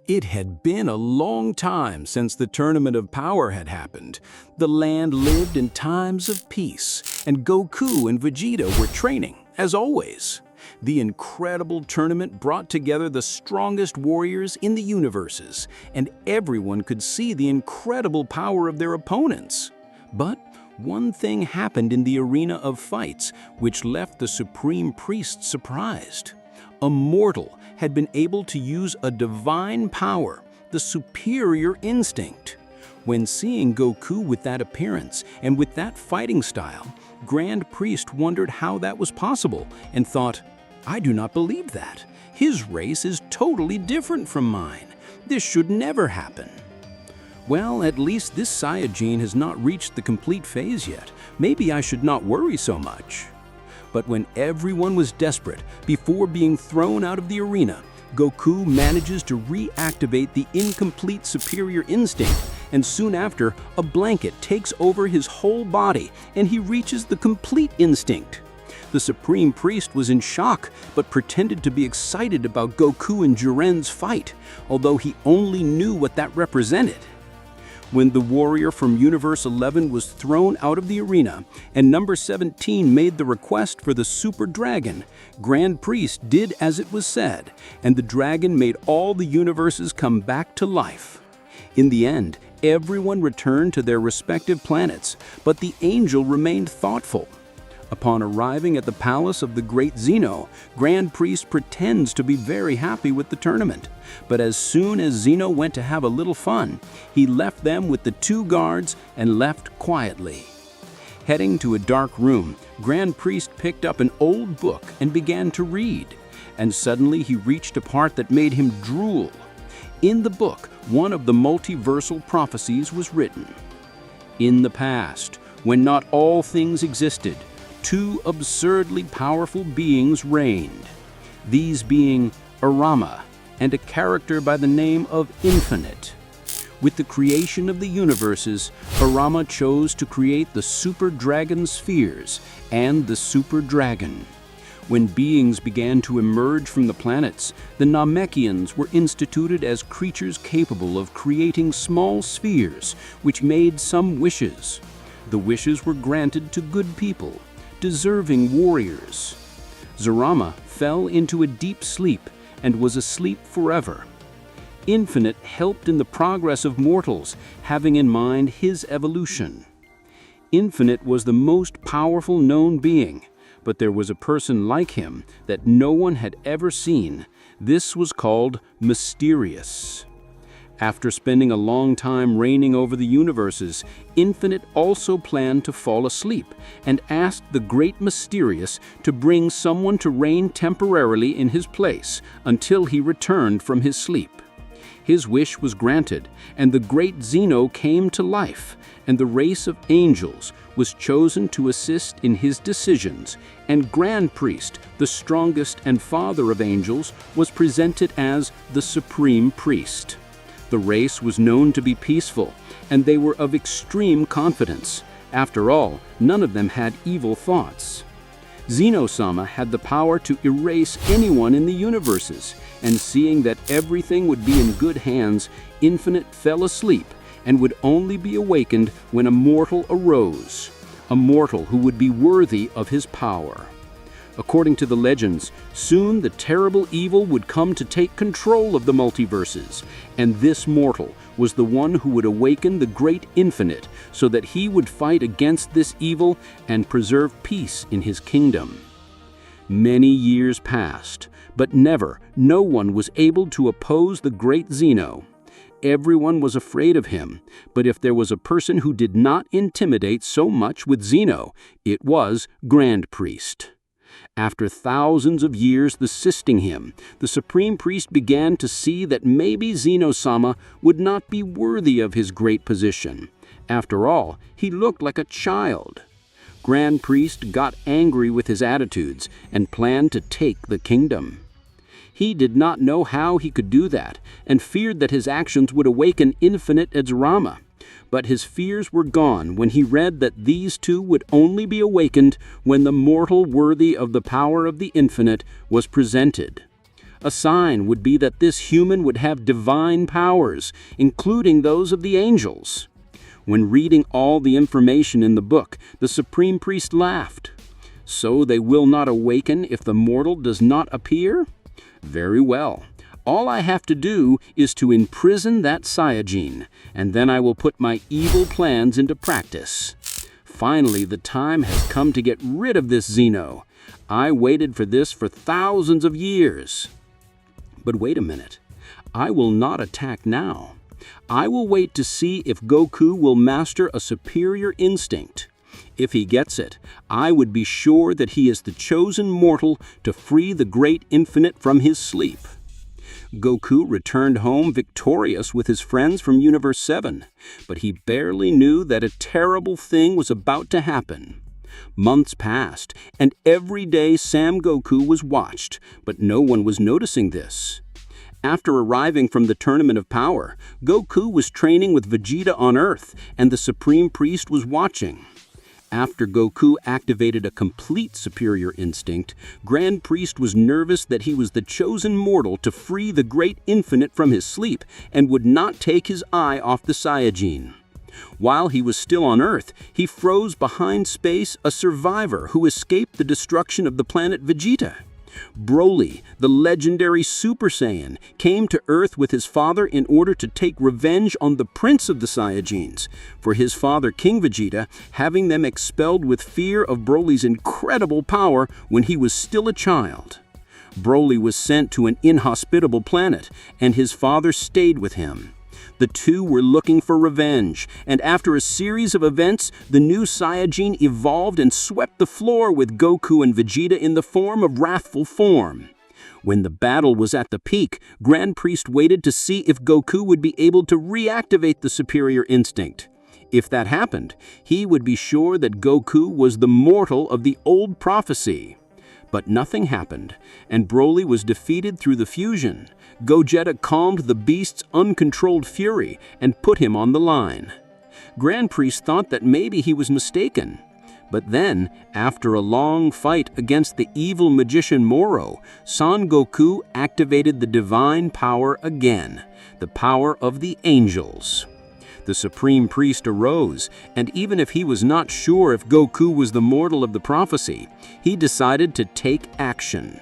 It had been a long time since the Tournament of Power had happened. The land lived in times of peace, and Goku and Vegeta were training, as always. The incredible tournament brought together the strongest warriors in the universes, and everyone could see the incredible power of their opponents. But one thing happened in the arena of fights which left the Supreme Priest surprised. A mortal had been able to use a divine power, the superior instinct. When seeing Goku with that appearance and with that fighting style, Grand Priest wondered how that was possible and thought, "I do not believe that. His race is totally different from mine. This should never happen." Well, at least this Saiyajin has not reached the complete phase yet. Maybe I should not worry so much. But when everyone was desperate, before being thrown out of the arena, Goku manages to reactivate the incomplete superior instinct, and soon after, a blanket takes over his whole body and he reaches the complete instinct. The Supreme Priest was in shock, but pretended to be excited about Goku and Jiren's fight, although he only knew what that represented. When the warrior from Universe 11 was thrown out of the arena and number 17 made the request for the Super Dragon, Grand Priest did as it was said, and the dragon made all the universes come back to life. In the end, everyone returned to their respective planets, but the angel remained thoughtful. Upon arriving at the palace of the great Zeno, Grand Priest pretends to be very happy with the tournament. But as soon as Zeno went to have a little fun, he left them with the two guards and left quietly. Heading to a dark room, Grand Priest picked up an old book and began to read. And suddenly he reached a part that made him drool. In the book, one of the multiversal prophecies was written. In the past, when not all things existed, two absurdly powerful beings reigned, these being Arama and a character by the name of Infinite. With the creation of the universes, Arama chose to create the Super Dragon spheres and the Super Dragon. When beings began to emerge from the planets, the Namekians were instituted as creatures capable of creating small spheres, which made some wishes. The wishes were granted to good people, deserving warriors. Zarama fell into a deep sleep and was asleep forever. Infinite helped in the progress of mortals, having in mind his evolution. Infinite was the most powerful known being, but there was a person like him that no one had ever seen. This was called Mysterious. After spending a long time reigning over the universes, Infinite also planned to fall asleep and asked the Great Mysterious to bring someone to reign temporarily in his place until he returned from his sleep. His wish was granted, and the great Zeno came to life, and the race of angels was chosen to assist in his decisions, and Grand Priest, the strongest and father of angels, was presented as the Supreme Priest. The race was known to be peaceful, and they were of extreme confidence. After all, none of them had evil thoughts. Zeno-sama had the power to erase anyone in the universes, and seeing that everything would be in good hands, Infinite fell asleep and would only be awakened when a mortal arose, a mortal who would be worthy of his power. According to the legends, soon the terrible evil would come to take control of the multiverses, and this mortal was the one who would awaken the great Infinite so that he would fight against this evil and preserve peace in his kingdom. Many years passed, but no one was able to oppose the great Zeno. Everyone was afraid of him, but if there was a person who did not intimidate so much with Zeno, it was Grand Priest. After thousands of years assisting him, the Supreme Priest began to see that maybe Zeno-sama would not be worthy of his great position. After all, he looked like a child. Grand Priest got angry with his attitudes and planned to take the kingdom. He did not know how he could do that, and feared that his actions would awaken Infinite as Rama. But his fears were gone when he read that these two would only be awakened when the mortal worthy of the power of the Infinite was presented. A sign would be that this human would have divine powers, including those of the angels. When reading all the information in the book, the Supreme Priest laughed. So they will not awaken if the mortal does not appear? Very well. All I have to do is to imprison that Saiyajin, and then I will put my evil plans into practice. Finally, the time has come to get rid of this Xeno. I waited for this for thousands of years. But wait a minute. I will not attack now. I will wait to see if Goku will master a superior instinct. If he gets it, I would be sure that he is the chosen mortal to free the great infinite from his sleep. Goku returned home victorious with his friends from Universe 7, but he barely knew that a terrible thing was about to happen. Months passed, and every day Sam Goku was watched, but no one was noticing this. After arriving from the Tournament of Power, Goku was training with Vegeta on Earth, and the Supreme Priest was watching. After Goku activated a complete superior instinct, Grand Priest was nervous that he was the chosen mortal to free the great infinite from his sleep and would not take his eye off the Saiyajin. While he was still on Earth, he froze behind space a survivor who escaped the destruction of the planet Vegeta. Broly, the legendary Super Saiyan, came to Earth with his father in order to take revenge on the prince of the Saiyajins, for his father King Vegeta having them expelled with fear of Broly's incredible power when he was still a child. Broly was sent to an inhospitable planet, and his father stayed with him. The two were looking for revenge, and after a series of events, the new Saiyajin evolved and swept the floor with Goku and Vegeta in the form of wrathful form. When the battle was at the peak, Grand Priest waited to see if Goku would be able to reactivate the superior instinct. If that happened, he would be sure that Goku was the mortal of the old prophecy. But nothing happened, and Broly was defeated through the fusion. Gogeta calmed the beast's uncontrolled fury and put him on the line. Grand Priest thought that maybe he was mistaken. But then, after a long fight against the evil magician Moro, Son Goku activated the divine power again, the power of the angels. The Supreme Priest arose, and even if he was not sure if Goku was the mortal of the prophecy, he decided to take action.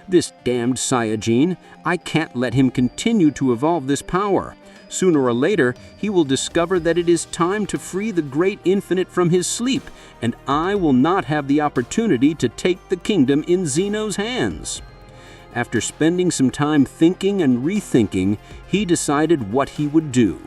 This damned Saiyajin, I can't let him continue to evolve this power. Sooner or later, he will discover that it is time to free the great infinite from his sleep, and I will not have the opportunity to take the kingdom in Xeno's hands. After spending some time thinking and rethinking, he decided what he would do.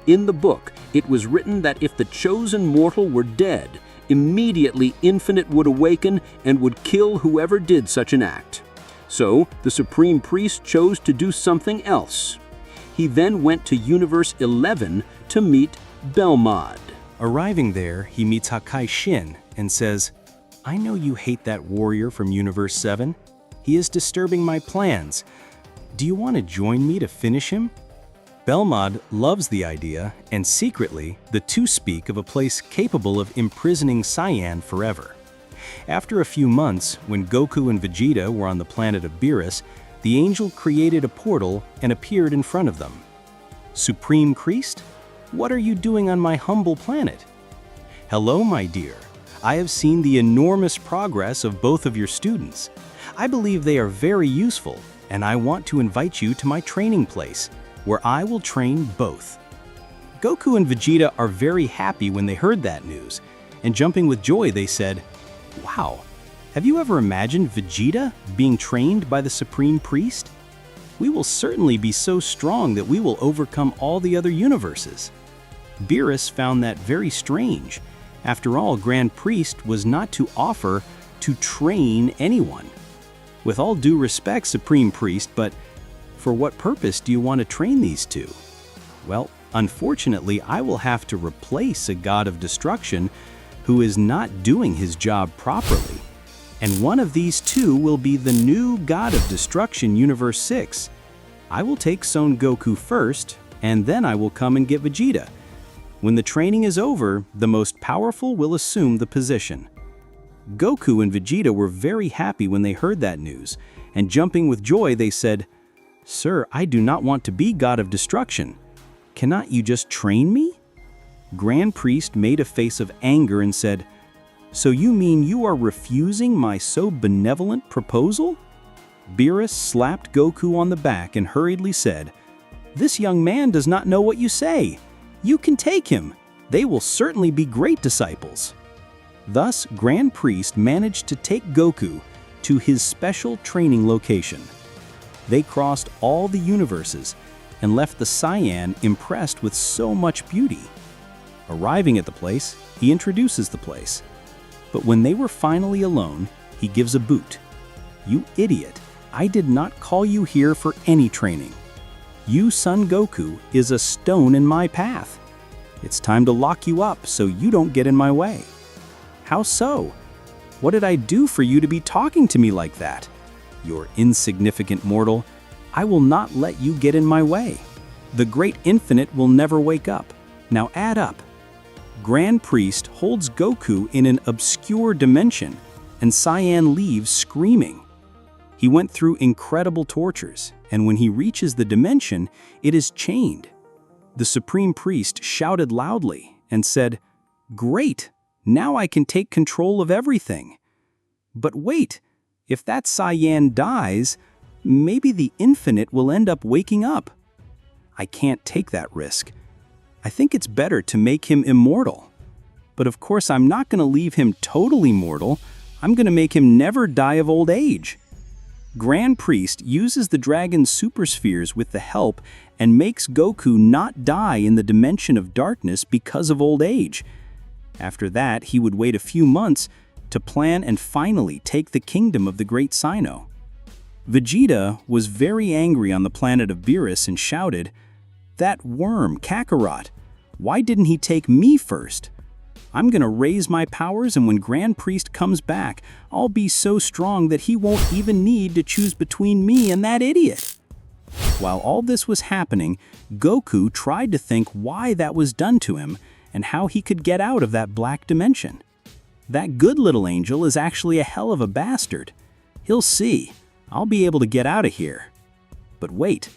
In the book, it was written that if the chosen mortal were dead, immediately Infinite would awaken and would kill whoever did such an act. So, the Supreme Priest chose to do something else. He then went to Universe 11 to meet Belmod. Arriving there, he meets Hakaishin and says, "I know you hate that warrior from Universe 7. He is disturbing my plans. Do you want to join me to finish him?" Belmod loves the idea, and secretly, the two speak of a place capable of imprisoning Saiyan forever. After a few months, when Goku and Vegeta were on the planet of Beerus, the angel created a portal and appeared in front of them. "Supreme Priest, what are you doing on my humble planet?" "Hello, my dear. I have seen the enormous progress of both of your students. I believe they are very useful, and I want to invite you to my training place, where I will train both." Goku and Vegeta are very happy when they heard that news, and jumping with joy they said, "Wow, have you ever imagined Vegeta being trained by the Supreme Priest? We will certainly be so strong that we will overcome all the other universes." Beerus found that very strange. After all, Grand Priest was not to offer to train anyone. "With all due respect, Supreme Priest, but for what purpose do you want to train these two?" "Well, unfortunately, I will have to replace a god of destruction who is not doing his job properly. And one of these two will be the new god of destruction, Universe 6. I will take Son Goku first, and then I will come and get Vegeta. When the training is over, the most powerful will assume the position." Goku and Vegeta were very happy when they heard that news, and jumping with joy, they said, "Sir, I do not want to be God of Destruction. Cannot you just train me?" Grand Priest made a face of anger and said, "So you mean you are refusing my so benevolent proposal?" Beerus slapped Goku on the back and hurriedly said, "This young man does not know what you say. You can take him. They will certainly be great disciples." Thus, Grand Priest managed to take Goku to his special training location. They crossed all the universes and left the Saiyan impressed with so much beauty. Arriving at the place, he introduces the place. But when they were finally alone, he gives a boot. "You idiot, I did not call you here for any training. You, Son Goku, is a stone in my path. It's time to lock you up so you don't get in my way." "How so? What did I do for you to be talking to me like that? You're insignificant mortal. I will not let you get in my way. The great infinite will never wake up. Now add up." Grand Priest holds Goku in an obscure dimension, and Saiyan leaves screaming. He went through incredible tortures, and when he reaches the dimension, it is chained. The Supreme Priest shouted loudly and said, "Great! Now I can take control of everything." But wait, if that Saiyan dies, maybe the infinite will end up waking up. I can't take that risk. I think it's better to make him immortal. But of course, I'm not going to leave him totally mortal. I'm going to make him never die of old age. Grand Priest uses the dragon's super spheres with the help and makes Goku not die in the dimension of darkness because of old age. After that, he would wait a few months to plan and finally take the kingdom of the Great Sino. Vegeta was very angry on the planet of Beerus and shouted, "That worm, Kakarot, why didn't he take me first? I'm gonna raise my powers, and when Grand Priest comes back, I'll be so strong that he won't even need to choose between me and that idiot." While all this was happening, Goku tried to think why that was done to him and how he could get out of that black dimension. That good little angel is actually a hell of a bastard. He'll see. I'll be able to get out of here. But wait,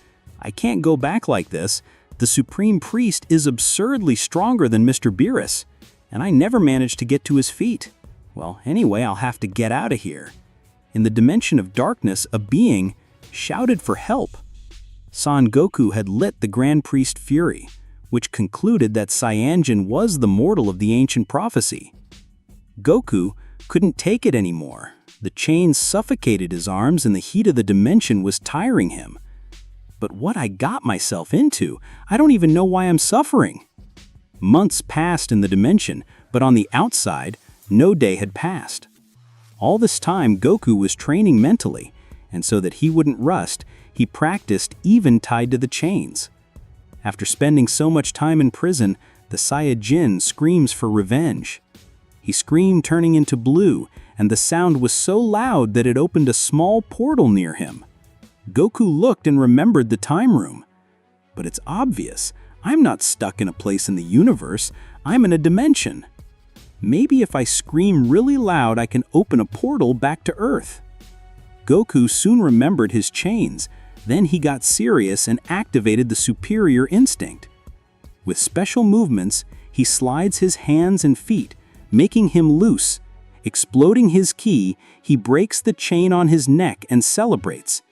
I can't go back like this. The Supreme Priest is absurdly stronger than Mr. Beerus, and I never managed to get to his feet. Well, anyway, I'll have to get out of here. In the dimension of darkness, a being shouted for help. Son Goku had lit the Grand Priest fury, which concluded that Saiyajin was the mortal of the ancient prophecy. Goku couldn't take it anymore. The chains suffocated his arms and the heat of the dimension was tiring him. But what I got myself into, I don't even know why I'm suffering. Months passed in the dimension, but on the outside, no day had passed. All this time, Goku was training mentally, and so that he wouldn't rust, he practiced even tied to the chains. After spending so much time in prison, the Saiyajin screams for revenge. He screamed turning into blue, and the sound was so loud that it opened a small portal near him. Goku looked and remembered the time room. But it's obvious, I'm not stuck in a place in the universe, I'm in a dimension. Maybe if I scream really loud, I can open a portal back to Earth. Goku soon remembered his chains. Then he got serious and activated the superior instinct. With special movements, he slides his hands and feet, making him loose. Exploding his ki, he breaks the chain on his neck and celebrates.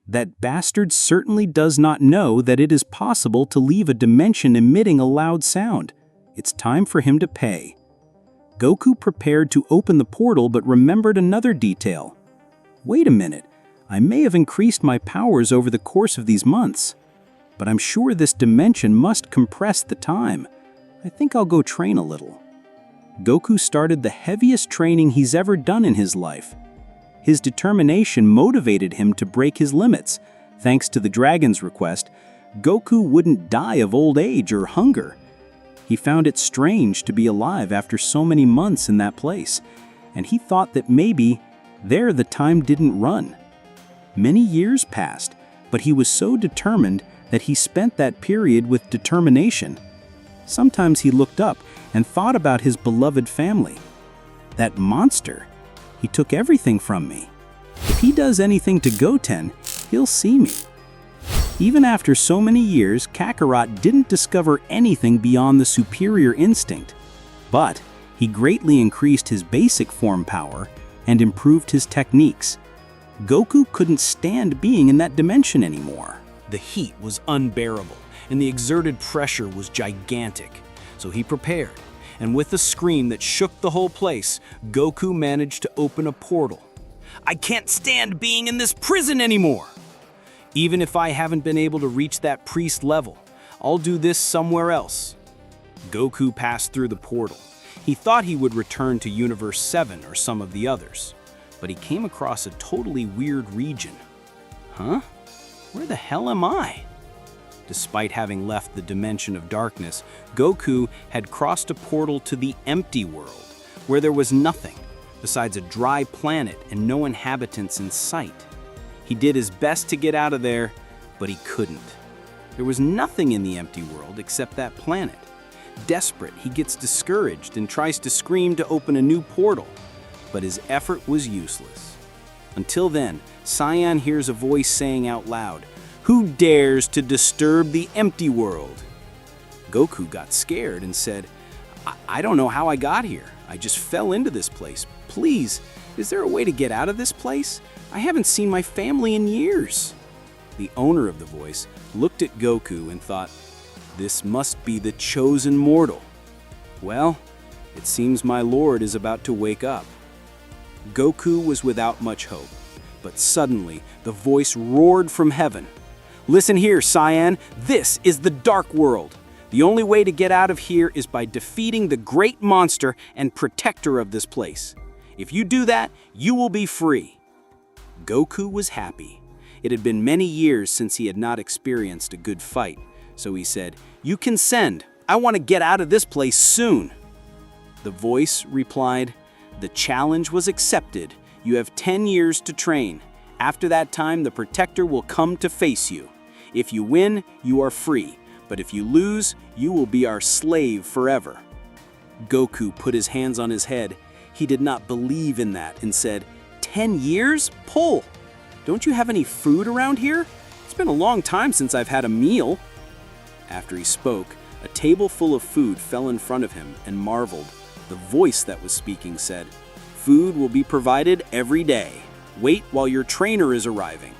That bastard certainly does not know that it is possible to leave a dimension emitting a loud sound. It's time for him to pay. Goku prepared to open the portal but remembered another detail. Wait a minute, I may have increased my powers over the course of these months, but I'm sure this dimension must compress the time. I think I'll go train a little. Goku started the heaviest training he's ever done in his life. His determination motivated him to break his limits. Thanks to the dragon's request, Goku wouldn't die of old age or hunger. He found it strange to be alive after so many months in that place, and he thought that maybe there the time didn't run. Many years passed, but he was so determined that he spent that period with determination. Sometimes he looked up and thought about his beloved family. That monster, he took everything from me. If he does anything to Goten, he'll see me. Even after so many years, Kakarot didn't discover anything beyond the superior instinct, but he greatly increased his basic form power and improved his techniques. Goku couldn't stand being in that dimension anymore. The heat was unbearable, and the exerted pressure was gigantic. So he prepared, and with a scream that shook the whole place, Goku managed to open a portal. I can't stand being in this prison anymore! Even if I haven't been able to reach that priest level, I'll do this somewhere else. Goku passed through the portal. He thought he would return to Universe 7 or some of the others, but he came across a totally weird region. Huh? Where the hell am I? Despite having left the dimension of darkness, Goku had crossed a portal to the empty world, where there was nothing besides a dry planet and no inhabitants in sight. He did his best to get out of there, but he couldn't. There was nothing in the empty world except that planet. Desperate, he gets discouraged and tries to scream to open a new portal, but his effort was useless. Until then, Saiyan hears a voice saying out loud, "Who dares to disturb the empty world?" Goku got scared and said, I don't know how I got here. I just fell into this place. Please, is there a way to get out of this place? I haven't seen my family in years. The owner of the voice looked at Goku and thought, this must be the chosen mortal. Well, it seems my lord is about to wake up. Goku was without much hope, but suddenly the voice roared from heaven. Listen here, Saiyan, this is the Dark World. The only way to get out of here is by defeating the great monster and protector of this place. If you do that, you will be free. Goku was happy. It had been many years since he had not experienced a good fight, so he said, "You can send. I want to get out of this place soon." The voice replied, "The challenge was accepted. You have 10 years to train. After that time, the protector will come to face you. If you win, you are free, but if you lose, you will be our slave forever." Goku put his hands on his head. He did not believe in that and said, 10 years? Pull! Don't you have any food around here? It's been a long time since I've had a meal. After he spoke, a table full of food fell in front of him and marveled. The voice that was speaking said, "Food will be provided every day. Wait while your trainer is arriving."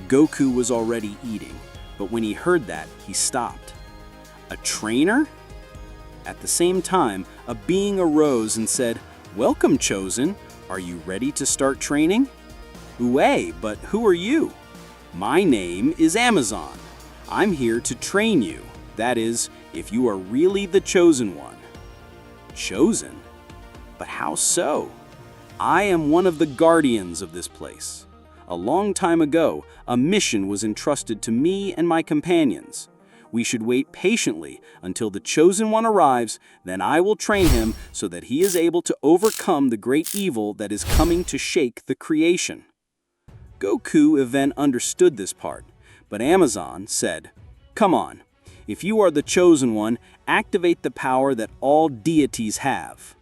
Goku was already eating, but when he heard that, he stopped. A trainer? At the same time, a being arose and said, "Welcome, Chosen. Are you ready to start training?" "Ué, but who are you?" "My name is Amazon. I'm here to train you. That is, if you are really the Chosen One." Chosen? But how so? I am one of the guardians of this place. A long time ago, a mission was entrusted to me and my companions. We should wait patiently until the Chosen One arrives, then I will train him so that he is able to overcome the great evil that is coming to shake the creation. Goku then understood this part, but Amazon said, "Come on, if you are the Chosen One, activate the power that all deities have."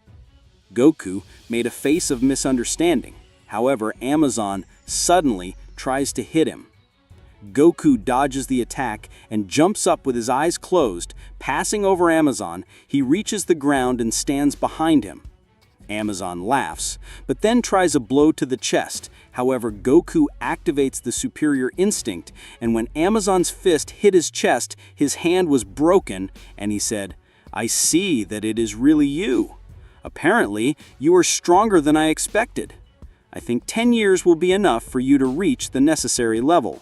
Goku made a face of misunderstanding. However, Amazon suddenly tries to hit him. Goku dodges the attack and jumps up with his eyes closed. Passing over Amazon, he reaches the ground and stands behind him. Amazon laughs, but then tries a blow to the chest. However, Goku activates the superior instinct, and when Amazon's fist hit his chest, his hand was broken, and he said, "I see that it is really you. Apparently, you are stronger than I expected. I think 10 years will be enough for you to reach the necessary level."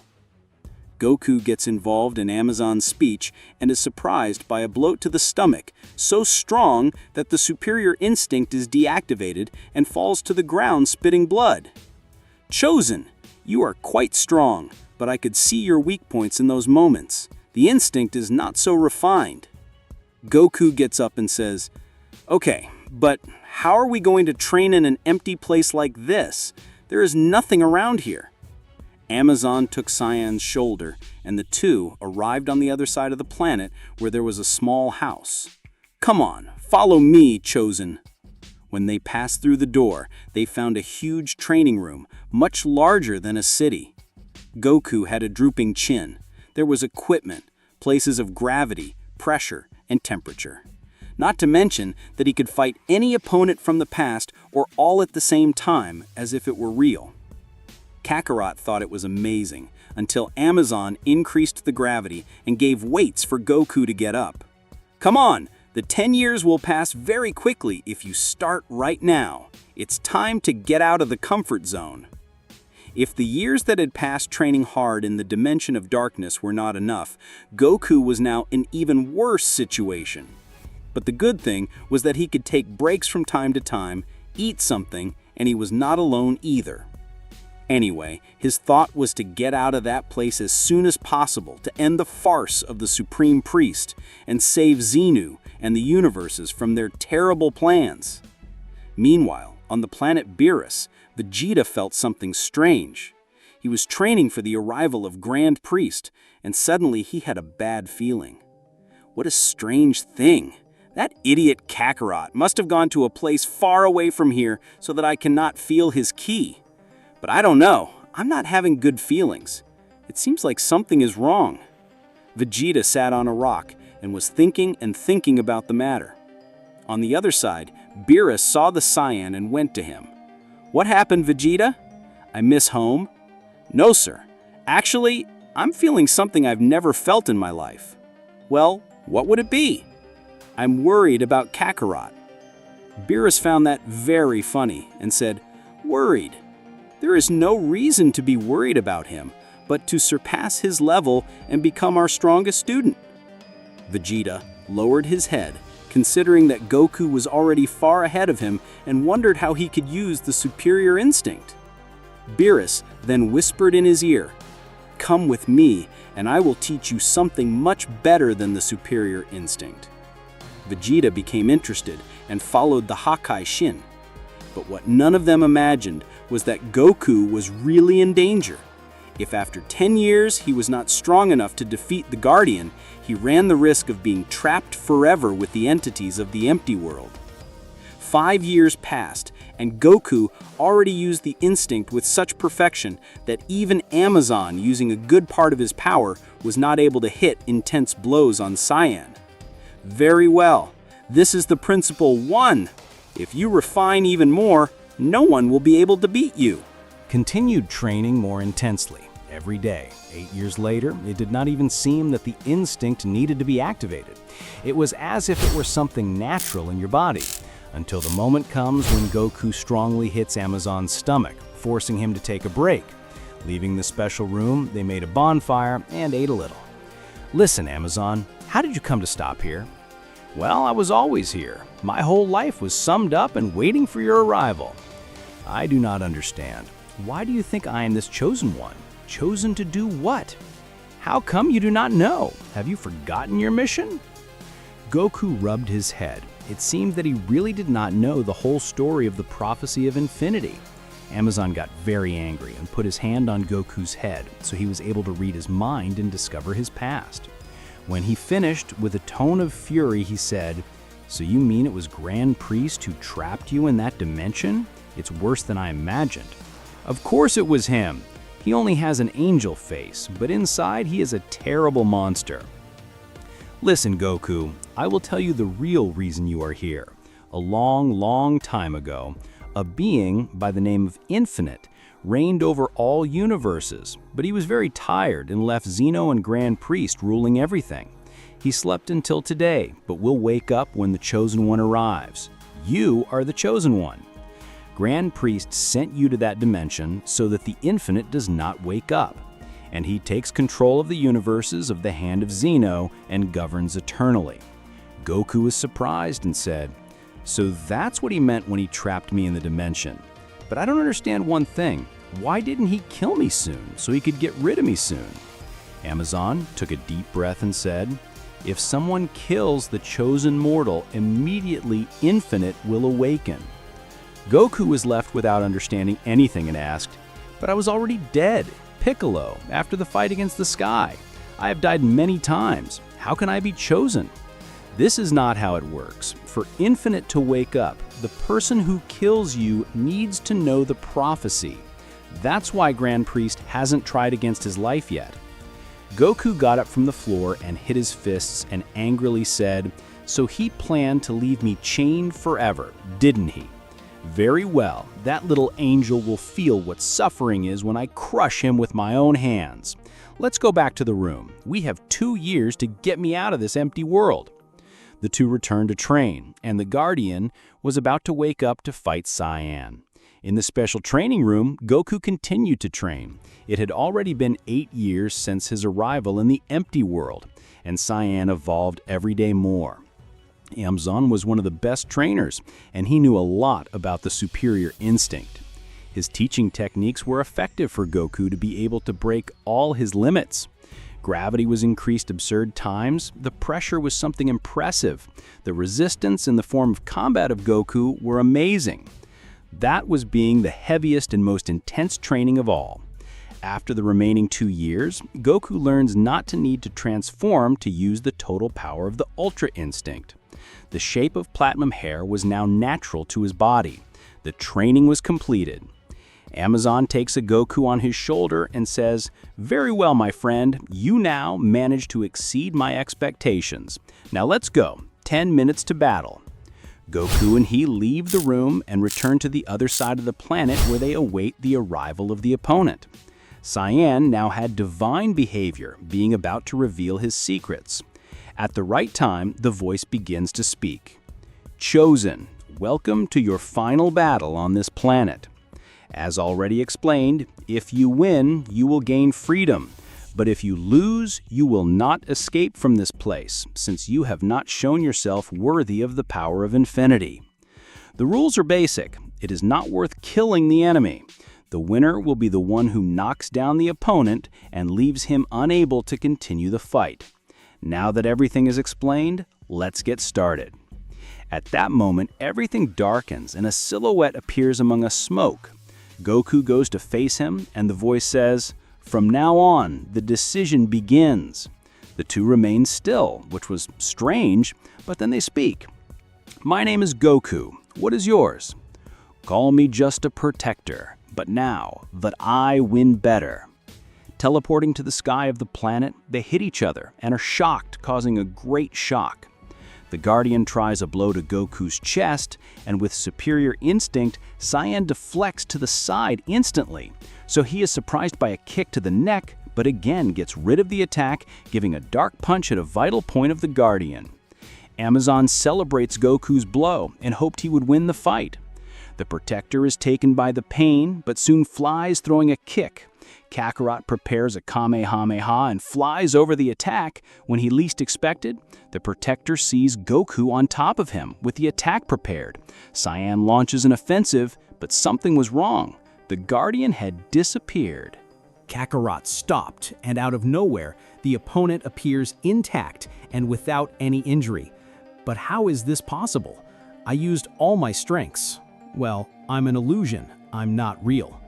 Goku gets involved in Amazon's speech and is surprised by a blow to the stomach, so strong that the superior instinct is deactivated and falls to the ground spitting blood. "Chosen, you are quite strong, but I could see your weak points in those moments. The instinct is not so refined." Goku gets up and says, "Okay, but how are we going to train in an empty place like this? There is nothing around here." Amazon took Saiyan's shoulder, and the two arrived on the other side of the planet where there was a small house. "Come on, follow me, Chosen." When they passed through the door, they found a huge training room, much larger than a city. Goku had a drooping chin. There was equipment, places of gravity, pressure, and temperature. Not to mention that he could fight any opponent from the past or all at the same time as if it were real. Kakarot thought it was amazing until Amazon increased the gravity and gave weights for Goku to get up. Come on, the 10 years will pass very quickly if you start right now. It's time to get out of the comfort zone. If the years that had passed training hard in the dimension of darkness were not enough, Goku was now in an even worse situation. But the good thing was that he could take breaks from time to time, eat something, and he was not alone either. Anyway, his thought was to get out of that place as soon as possible to end the farce of the Supreme Priest and save Xenu and the universes from their terrible plans. Meanwhile, on the planet Beerus, Vegeta felt something strange. He was training for the arrival of Grand Priest, and suddenly he had a bad feeling. What a strange thing! That idiot Kakarot must have gone to a place far away from here so that I cannot feel his ki. But I don't know, I'm not having good feelings. It seems like something is wrong. Vegeta sat on a rock and was thinking about the matter. On the other side, Beerus saw the Saiyan and went to him. What happened, Vegeta? I miss home? No, sir. Actually, I'm feeling something I've never felt in my life. Well, what would it be? I'm worried about Kakarot. Beerus found that very funny and said, Worried? There is no reason to be worried about him, but to surpass his level and become our strongest student. Vegeta lowered his head, considering that Goku was already far ahead of him and wondered how he could use the superior instinct. Beerus then whispered in his ear, Come with me, and I will teach you something much better than the superior instinct. Vegeta became interested and followed the Hakaishins. But what none of them imagined was that Goku was really in danger. If after 10 years he was not strong enough to defeat the Guardian, he ran the risk of being trapped forever with the entities of the empty world. 5 years passed, and Goku already used the instinct with such perfection that even Amazon, using a good part of his power, was not able to hit intense blows on Saiyan. Very well, this is the principle 1. If you refine even more, no one will be able to beat you. Continued training more intensely every day. 8 years later, it did not even seem that the instinct needed to be activated. It was as if it were something natural in your body, until the moment comes when Goku strongly hits Amazon's stomach, forcing him to take a break. Leaving the special room, they made a bonfire and ate a little. Listen, Amazon, how did you come to stop here? Well, I was always here. My whole life was summed up and waiting for your arrival. I do not understand. Why do you think I am this chosen one? Chosen to do what? How come you do not know? Have you forgotten your mission? Goku rubbed his head. It seemed that he really did not know the whole story of the prophecy of infinity. Amazon got very angry and put his hand on Goku's head so he was able to read his mind and discover his past. When he finished, with a tone of fury, he said, So you mean it was Grand Priest who trapped you in that dimension? It's worse than I imagined. Of course it was him. He only has an angel face, but inside he is a terrible monster. Listen, Goku, I will tell you the real reason you are here. A long time ago, a being by the name of Infinite reigned over all universes, but he was very tired and left Xeno and Grand Priest ruling everything. He slept until today, but will wake up when the Chosen One arrives. You are the Chosen One. Grand Priest sent you to that dimension so that the Infinite does not wake up, and he takes control of the universes of the hand of Xeno and governs eternally. Goku was surprised and said, So that's what he meant when he trapped me in the dimension. But I don't understand one thing. Why didn't he kill me soon so he could get rid of me soon? Amazon took a deep breath and said, If someone kills the chosen mortal, immediately Infinite will awaken. Goku was left without understanding anything and asked, But I was already dead, Piccolo, after the fight against the sky. I have died many times. How can I be chosen? This is not how it works. For Infinite to wake up, the person who kills you needs to know the prophecy. That's why Grand Priest hasn't tried against his life yet. Goku got up from the floor and hit his fists and angrily said, "So he planned to leave me chained forever, didn't he? Very well, that little angel will feel what suffering is when I crush him with my own hands. Let's go back to the room. We have 2 years to get me out of this empty world." The two returned to train, and the Guardian was about to wake up to fight Saiyan. In the special training room, Goku continued to train. It had already been 8 years since his arrival in the empty world, and Saiyan evolved every day more. Amazon was one of the best trainers, and he knew a lot about the superior instinct. His teaching techniques were effective for Goku to be able to break all his limits. Gravity was increased absurd times, the pressure was something impressive, the resistance in the form of combat of Goku were amazing. That was being the heaviest and most intense training of all. After the remaining 2 years, Goku learns not to need to transform to use the total power of the Ultra Instinct. The shape of platinum hair was now natural to his body. The training was completed. Amazon takes a Goku on his shoulder and says, "Very well, my friend, you now managed to exceed my expectations. Now let's go, 10 minutes to battle." Goku and he leave the room and return to the other side of the planet where they await the arrival of the opponent. Saiyan now had divine behavior, being about to reveal his secrets. At the right time, the voice begins to speak. "Chosen, welcome to your final battle on this planet. As already explained, if you win, you will gain freedom. But if you lose, you will not escape from this place, since you have not shown yourself worthy of the power of infinity. The rules are basic. It is not worth killing the enemy. The winner will be the one who knocks down the opponent and leaves him unable to continue the fight. Now that everything is explained, let's get started." At that moment, everything darkens and a silhouette appears among a smoke. Goku goes to face him, and the voice says, "From now on, the decision begins." The two remain still, which was strange, but then they speak. "My name is Goku. What is yours?" "Call me just a protector, but now that I win better." Teleporting to the sky of the planet, they hit each other and are shocked, causing a great shock. The Guardian tries a blow to Goku's chest, and with superior instinct, Saiyan deflects to the side instantly. So he is surprised by a kick to the neck, but again gets rid of the attack, giving a dark punch at a vital point of the Guardian. Amazon celebrates Goku's blow and hoped he would win the fight. The Protector is taken by the pain, but soon flies, throwing a kick. Kakarot prepares a Kamehameha and flies over the attack. When he least expected, the Protector sees Goku on top of him with the attack prepared. Saiyan launches an offensive, but something was wrong. The Guardian had disappeared. Kakarot stopped, and out of nowhere, the opponent appears intact and without any injury. But how is this possible? I used all my strengths. Well, I'm an illusion. I'm not real.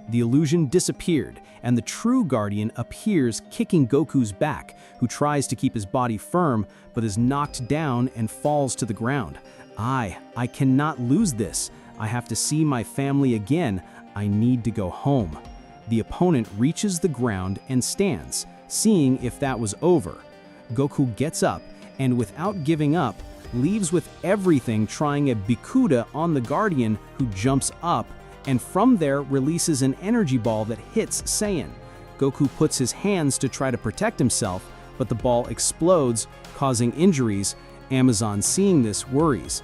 The illusion disappeared, and the true Guardian appears, kicking Goku's back, who tries to keep his body firm but is knocked down and falls to the ground. I cannot lose this. I have to see my family again. I need to go home. The opponent reaches the ground and stands, seeing if that was over. Goku gets up, and without giving up, leaves with everything, trying a Bikuda on the Guardian, who jumps up, and from there releases an energy ball that hits Saiyan. Goku puts his hands to try to protect himself, but the ball explodes, causing injuries. Amazon, seeing this, worries.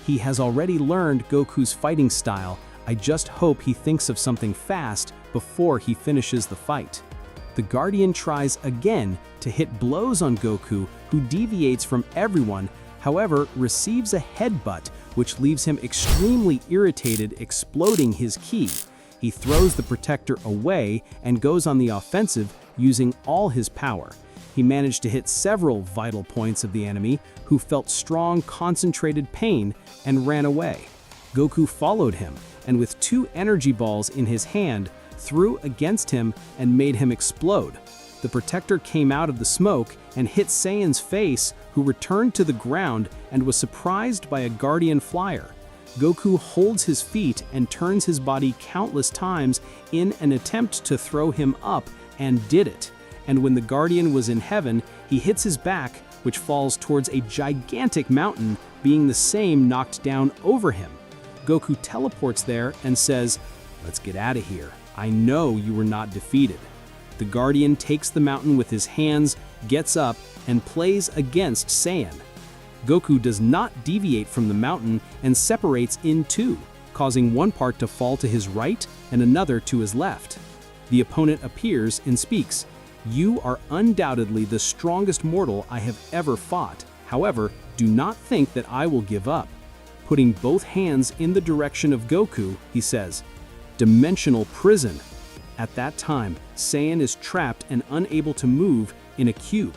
He has already learned Goku's fighting style. I just hope he thinks of something fast before he finishes the fight. The Guardian tries again to hit blows on Goku, who deviates from everyone, however, receives a headbutt, which leaves him extremely irritated, exploding his ki. He throws the Protector away and goes on the offensive, using all his power. He managed to hit several vital points of the enemy, who felt strong, concentrated pain and ran away. Goku followed him, and with 2 energy balls in his hand, threw against him and made him explode. The protector came out of the smoke and hit Saiyan's face, who returned to the ground and was surprised by a guardian flyer. Goku holds his feet and turns his body countless times in an attempt to throw him up, and did it. And when the guardian was in heaven, he hits his back, which falls towards a gigantic mountain, being the same knocked down over him. Goku teleports there and says, "Let's get out of here. I know you were not defeated." The guardian takes the mountain with his hands, gets up, and plays against Saiyan. Goku does not deviate from the mountain and separates in two, causing one part to fall to his right and another to his left. The opponent appears and speaks, "You are undoubtedly the strongest mortal I have ever fought. However, do not think that I will give up." Putting both hands in the direction of Goku, he says, "Dimensional prison." At that time, Saiyan is trapped and unable to move in a cube.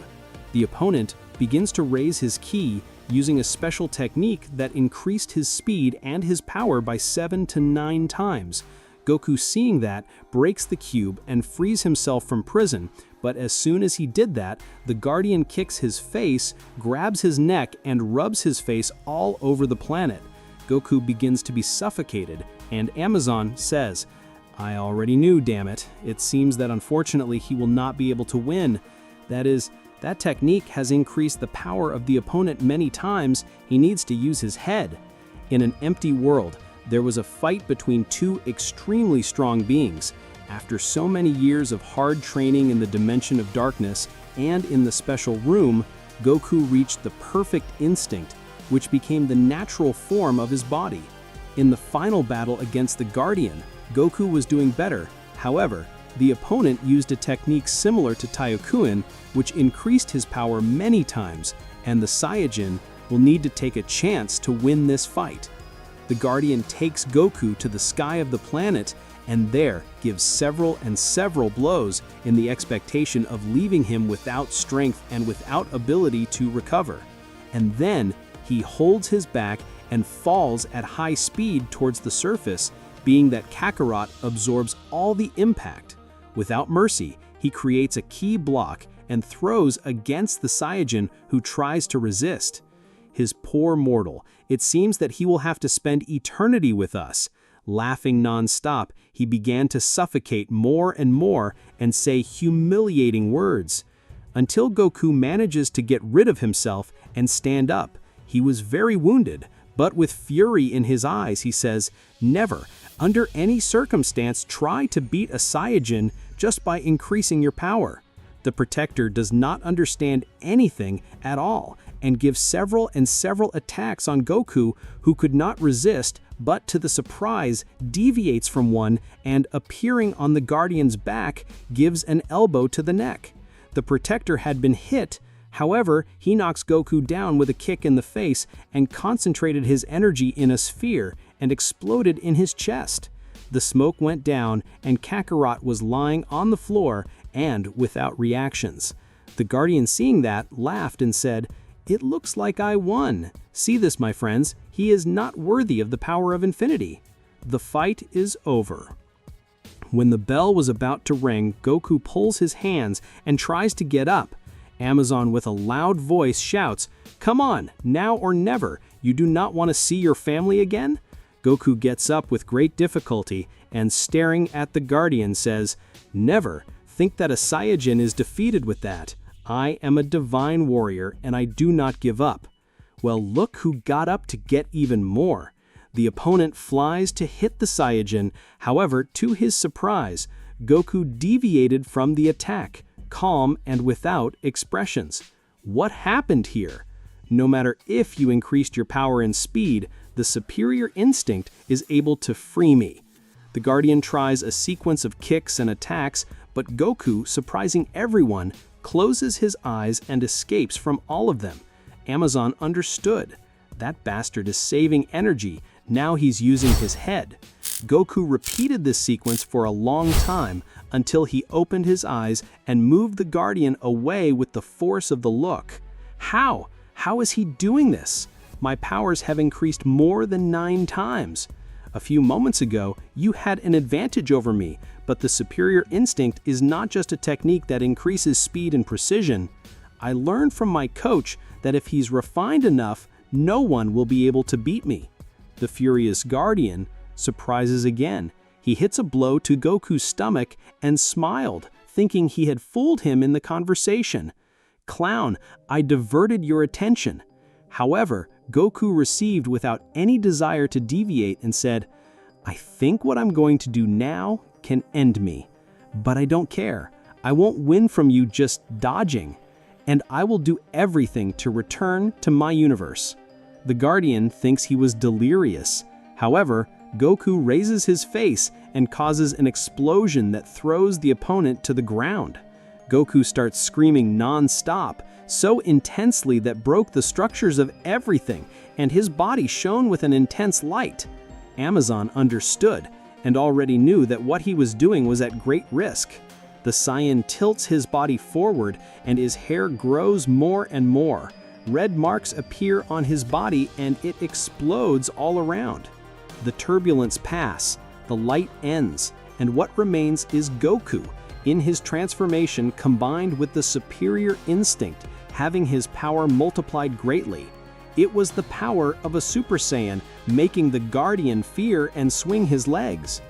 The opponent begins to raise his ki using a special technique that increased his speed and his power by 7 to 9 times. Goku, seeing that, breaks the cube and frees himself from prison, but as soon as he did that, the guardian kicks his face, grabs his neck, and rubs his face all over the planet. Goku begins to be suffocated, and Amazon says, "I already knew, damn it. It seems that unfortunately he will not be able to win. That technique has increased the power of the opponent many times. He needs to use his head." In an empty world, there was a fight between two extremely strong beings. After so many years of hard training in the dimension of darkness and in the special room, Goku reached the perfect instinct, which became the natural form of his body. In the final battle against the Guardian, Goku was doing better. However, the opponent used a technique similar to Taiyokuin, which increased his power many times, and the Saiyajin will need to take a chance to win this fight. The Guardian takes Goku to the sky of the planet and there gives several blows in the expectation of leaving him without strength and without ability to recover. And then he holds his back and falls at high speed towards the surface, being that Kakarot absorbs all the impact. Without mercy, he creates a key block and throws against the Saiyajin, who tries to resist. His poor mortal, it seems that he will have to spend eternity with us. Laughing non-stop, he began to suffocate more and more and say humiliating words. Until Goku manages to get rid of himself and stand up. He was very wounded, but with fury in his eyes, he says, "Never, under any circumstance, try to beat a Saiyajin just by increasing your power." The Protector does not understand anything at all and gives several attacks on Goku, who could not resist, but to the surprise deviates from one and, appearing on the Guardian's back, gives an elbow to the neck. The Protector had been hit. However, he knocks Goku down with a kick in the face and concentrated his energy in a sphere and exploded in his chest. The smoke went down and Kakarot was lying on the floor and without reactions. The Guardian, seeing that, laughed and said, "It looks like I won. See this, my friends, he is not worthy of the power of infinity." The fight is over. When the bell was about to ring, Goku pulls his hands and tries to get up. Amazon, with a loud voice, shouts, "Come on, now or never. You do not want to see your family again?" Goku gets up with great difficulty and, staring at the Guardian, says, "Never. Think that a Saiyajin is defeated with that. I am a divine warrior and I do not give up." Well, look who got up to get even more. The opponent flies to hit the Saiyajin. However, to his surprise, Goku deviated from the attack, calm and without expressions. What happened here? No matter if you increased your power and speed, the superior instinct is able to free me. The Guardian tries a sequence of kicks and attacks, but Goku, surprising everyone, closes his eyes and escapes from all of them. Amazon understood. That bastard is saving energy. Now he's using his head. Goku repeated this sequence for a long time until he opened his eyes and moved the Guardian away with the force of the look. How? How is he doing this? My powers have increased more than 9 times. A few moments ago, you had an advantage over me, but the superior instinct is not just a technique that increases speed and precision. I learned from my coach that if he's refined enough, no one will be able to beat me. The furious guardian surprises again. He hits a blow to Goku's stomach and smiled, thinking he had fooled him in the conversation. Clown, I diverted your attention. However, Goku received without any desire to deviate and said, I think what I'm going to do now can end me. But I don't care. I won't win from you just dodging. And I will do everything to return to my universe. The Guardian thinks he was delirious. However, Goku raises his face and causes an explosion that throws the opponent to the ground. Goku starts screaming non-stop, so intensely that broke the structures of everything, and his body shone with an intense light. Amazon understood, and already knew that what he was doing was at great risk. The Saiyan tilts his body forward, and his hair grows more and more. Red marks appear on his body, and it explodes all around. The turbulence pass, the light ends, and what remains is Goku, in his transformation combined with the superior instinct, having his power multiplied greatly. It was the power of a Super Saiyan, making the Guardian fear and swing his legs.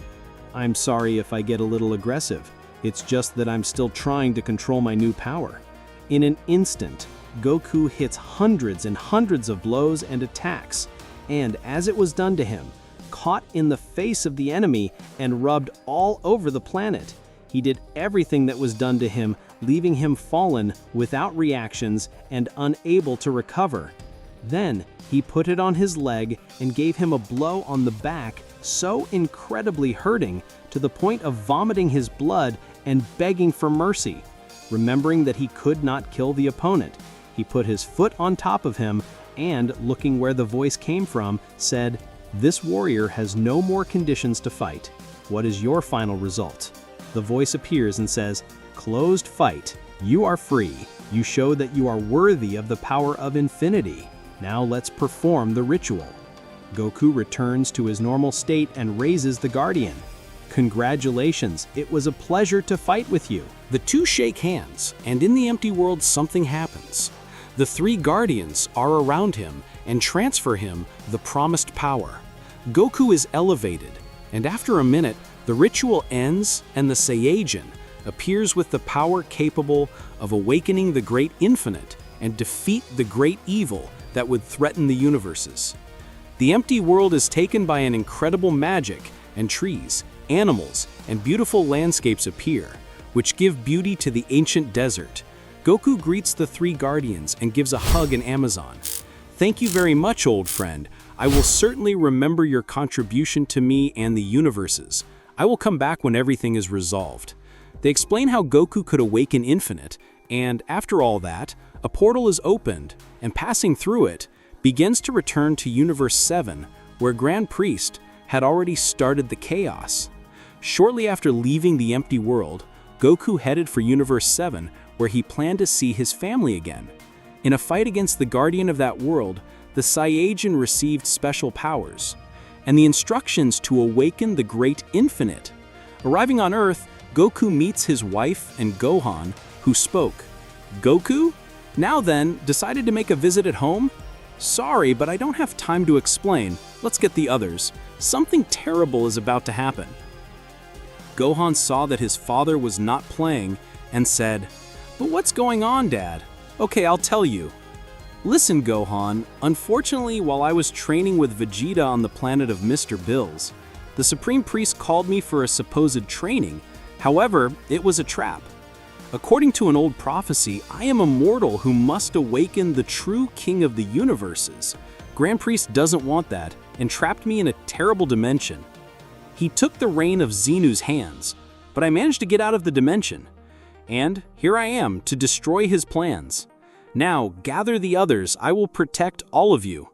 I'm sorry if I get a little aggressive. It's just that I'm still trying to control my new power. In an instant, Goku hits hundreds and hundreds of blows and attacks, and as it was done to him, caught in the face of the enemy and rubbed all over the planet. He did everything that was done to him, leaving him fallen without reactions and unable to recover. Then he put it on his leg and gave him a blow on the back, so incredibly hurting to the point of vomiting his blood and begging for mercy. Remembering that he could not kill the opponent, he put his foot on top of him and, looking where the voice came from, said, "This warrior has no more conditions to fight. What is your final result?" The voice appears and says, "Closed fight. You are free. You show that you are worthy of the power of infinity. Now let's perform the ritual." Goku returns to his normal state and raises the Guardian. Congratulations, it was a pleasure to fight with you. The two shake hands, and in the empty world something happens. The three Guardians are around him and transfer him the promised power. Goku is elevated, and after a minute, the ritual ends and the Saiyajin appears with the power capable of awakening the great infinite and defeat the great evil that would threaten the universes. The empty world is taken by an incredible magic, and trees, animals, and beautiful landscapes appear, which give beauty to the ancient desert. Goku greets the three Guardians and gives a hug in Amazon. "Thank you very much, old friend. I will certainly remember your contribution to me and the universes. I will come back when everything is resolved." They explain how Goku could awaken infinite, and after all that, a portal is opened, and passing through it, begins to return to Universe 7, where Grand Priest had already started the chaos. Shortly after leaving the empty world, Goku headed for Universe 7, where he planned to see his family again. In a fight against the Guardian of that world, the Saiyajin received special powers, and the instructions to awaken the great infinite. Arriving on Earth, Goku meets his wife and Gohan, who spoke. "Goku? Now then, decided to make a visit at home? Sorry, but I don't have time to explain. Let's get the others. Something terrible is about to happen." Gohan saw that his father was not playing and said, "But what's going on, Dad?" "Okay, I'll tell you. Listen, Gohan, unfortunately, while I was training with Vegeta on the planet of Mr. Bills, the Supreme Priest called me for a supposed training. However, it was a trap. According to an old prophecy, I am a mortal who must awaken the true king of the universes. Grand Priest doesn't want that and trapped me in a terrible dimension. He took the reign of Zenu's hands, but I managed to get out of the dimension. And here I am to destroy his plans. Now, gather the others, I will protect all of you."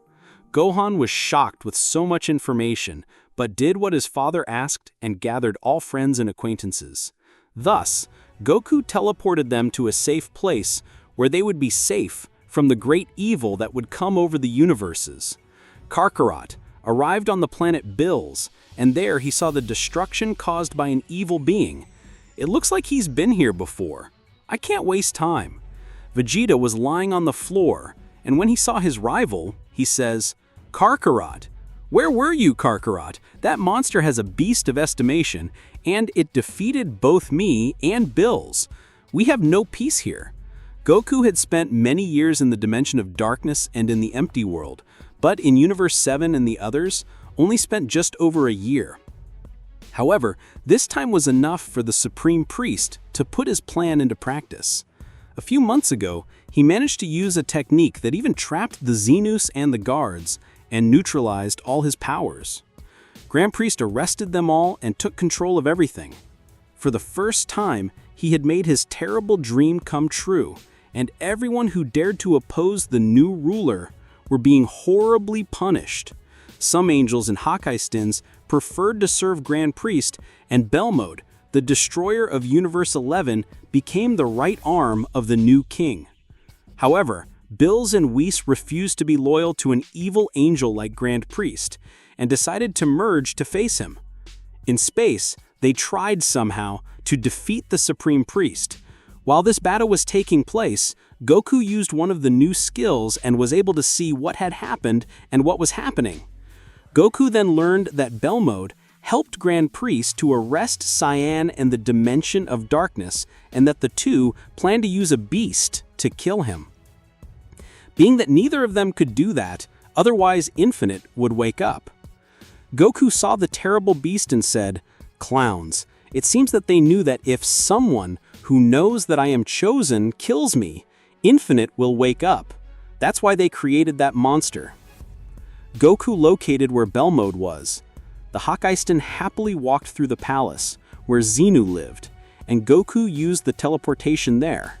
Gohan was shocked with so much information, but did what his father asked and gathered all friends and acquaintances. Thus, Goku teleported them to a safe place where they would be safe from the great evil that would come over the universes. Kakarot, arrived on the planet Bills, and there he saw the destruction caused by an evil being. It looks like he's been here before. I can't waste time. Vegeta was lying on the floor, and when he saw his rival, he says, "Kakarot, where were you, Kakarot? That monster has a beast of estimation, and it defeated both me and Bills. We have no peace here." Goku had spent many years in the dimension of darkness and in the empty world, but in Universe 7 and the others, only spent just over a year. However, this time was enough for the Supreme Priest to put his plan into practice. A few months ago, he managed to use a technique that even trapped the Xenus and the guards and neutralized all his powers. Grand Priest arrested them all and took control of everything. For the first time, he had made his terrible dream come true, and everyone who dared to oppose the new ruler were being horribly punished. Some angels and Hakaishins preferred to serve Grand Priest, and Belmode, the destroyer of Universe 11, became the right arm of the new king. However, Bills and Whis refused to be loyal to an evil angel like Grand Priest, and decided to merge to face him. In space, they tried somehow to defeat the Supreme Priest. While this battle was taking place, Goku used one of the new skills and was able to see what had happened and what was happening. Goku then learned that Belmode helped Grand Priest to arrest Saiyan and the Dimension of Darkness, and that the two planned to use a beast to kill him. Being that neither of them could do that, otherwise Infinite would wake up. Goku saw the terrible beast and said, "Clowns, it seems that they knew that if someone who knows that I am chosen kills me, Infinite will wake up. That's why they created that monster." Goku located where Belmode was. The Hakaishins happily walked through the palace, where Xenu lived, and Goku used the teleportation there.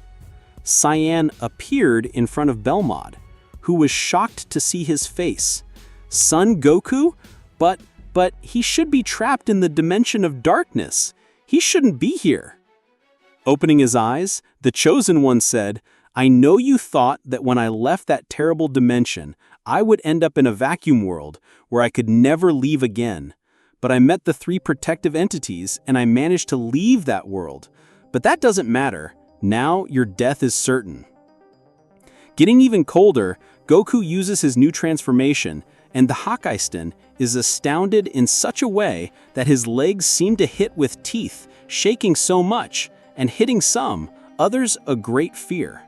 Saiyan appeared in front of Belmode, who was shocked to see his face. "Son Goku? But he should be trapped in the Dimension of Darkness. He shouldn't be here." Opening his eyes, the Chosen One said, "I know you thought that when I left that terrible dimension, I would end up in a vacuum world where I could never leave again. But I met the three protective entities and I managed to leave that world. But that doesn't matter. Now your death is certain." Getting even colder, Goku uses his new transformation, and the Hakaishin is astounded in such a way that his legs seem to hit with teeth, shaking so much, and hitting some, others a great fear.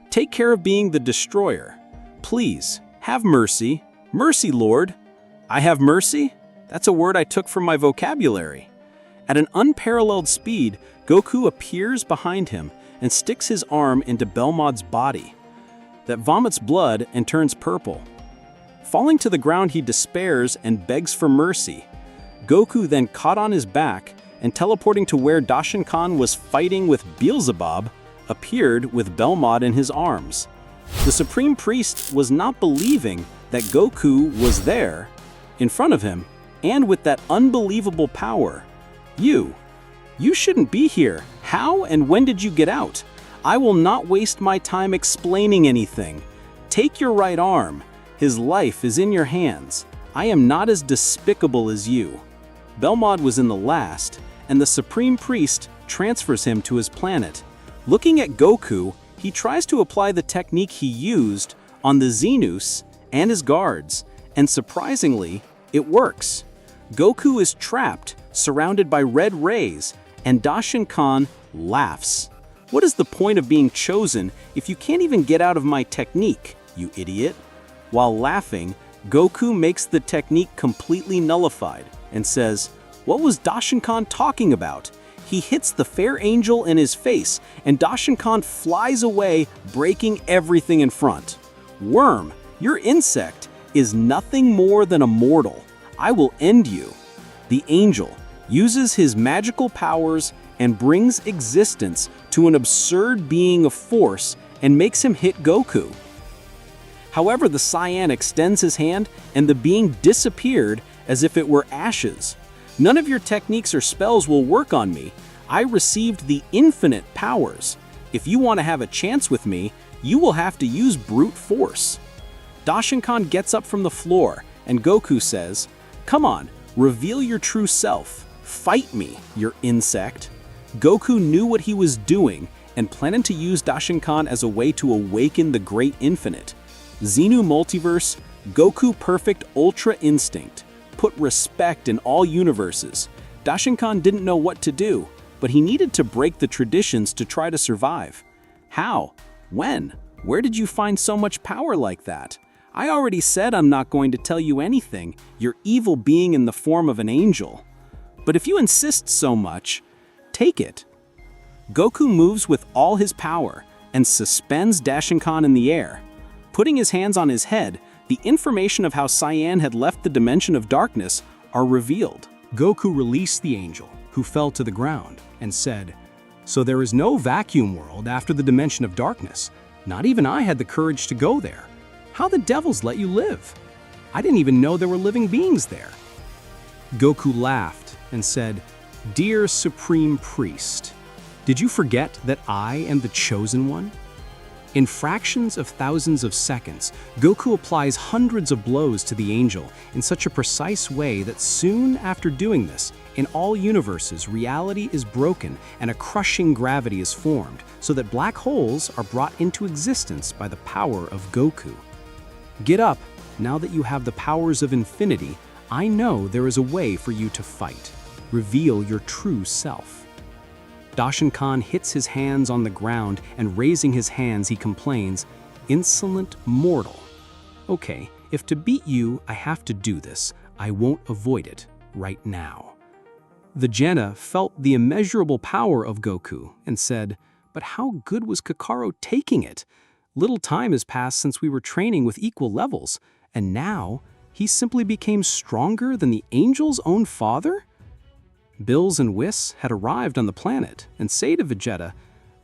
"Take care of being the destroyer. Please, have mercy. Mercy, Lord." "I have mercy?" That's a word I took from my vocabulary. At an unparalleled speed, Goku appears behind him and sticks his arm into Belmode's body. That vomits blood and turns purple. Falling to the ground, he despairs and begs for mercy. Goku then caught on his back and, teleporting to where Dashinkan was fighting with Beelzebub, appeared with Belmode in his arms. The Supreme Priest was not believing that Goku was there, in front of him, and with that unbelievable power. You shouldn't be here. How and when did you get out? I will not waste my time explaining anything. Take your right arm. His life is in your hands. I am not as despicable as you." Belmode was in the last, and the Supreme Priest transfers him to his planet. Looking at Goku, he tries to apply the technique he used on the Xenus and his guards, and surprisingly, it works. Goku is trapped, surrounded by red rays, and Dashinkan laughs. "What is the point of being chosen if you can't even get out of my technique, you idiot?" While laughing, Goku makes the technique completely nullified and says, "What was Dashinkan talking about?" He hits the fair angel in his face, and Dashinkan flies away, breaking everything in front. "Worm, your insect is nothing more than a mortal. I will end you." The angel uses his magical powers and brings existence to an absurd being of force and makes him hit Goku. However, the Saiyan extends his hand and the being disappeared as if it were ashes. "None of your techniques or spells will work on me. I received the infinite powers. If you want to have a chance with me, you will have to use brute force." Dashinkan gets up from the floor and Goku says, "Come on, reveal your true self. Fight me, your insect." Goku knew what he was doing and planned to use Dashinkan as a way to awaken the Great Infinite. Xenu Multiverse, Goku Perfect Ultra Instinct. Put respect in all universes. Dashinkan didn't know what to do, but he needed to break the traditions to try to survive. How? When? Where did you find so much power like that? I already said I'm not going to tell you anything, your evil being in the form of an angel. But if you insist so much, take it. Goku moves with all his power and suspends Dashinkan in the air. Putting his hands on his head, the information of how Saiyan had left the dimension of darkness are revealed. Goku released the angel, who fell to the ground, and said, "So there is no vacuum world after the dimension of darkness. Not even I had the courage to go there. How the devils let you live? I didn't even know there were living beings there." Goku laughed and said, "Dear Supreme Priest, did you forget that I am the Chosen One?" In fractions of thousands of seconds, Goku applies hundreds of blows to the angel in such a precise way that soon after doing this, in all universes, reality is broken and a crushing gravity is formed, so that black holes are brought into existence by the power of Goku. Get up, now that you have the powers of infinity. I know there is a way for you to fight. Reveal your true self. Dashinkan hits his hands on the ground, and raising his hands he complains, "Insolent mortal. Okay, if to beat you I have to do this, I won't avoid it right now." Vegeta felt the immeasurable power of Goku and said, "But how good was Kakarot taking it? Little time has passed since we were training with equal levels, and now he simply became stronger than the angel's own father?" Bills and Whis had arrived on the planet and say to Vegeta,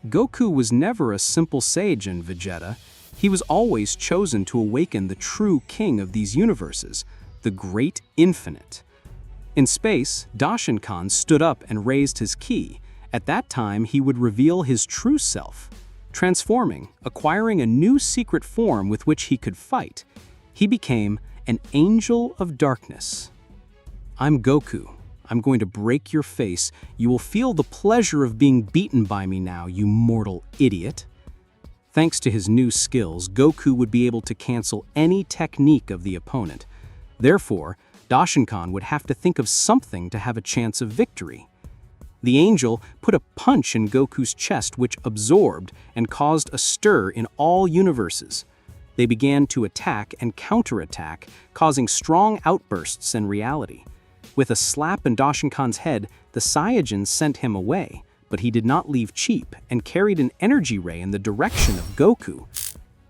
"Goku was never a simple Saiyan, Vegeta. He was always chosen to awaken the true king of these universes, the Great Infinite." In space, Dashinkan stood up and raised his ki. At that time, he would reveal his true self. Transforming, acquiring a new secret form with which he could fight, he became an Angel of Darkness. "I'm Goku. I'm going to break your face. You will feel the pleasure of being beaten by me now, you mortal idiot." Thanks to his new skills, Goku would be able to cancel any technique of the opponent. Therefore, Dashinkan would have to think of something to have a chance of victory. The angel put a punch in Goku's chest which absorbed and caused a stir in all universes. They began to attack and counterattack, causing strong outbursts in reality. With a slap in Dashinkan's head, the Saiyans sent him away, but he did not leave cheap and carried an energy ray in the direction of Goku.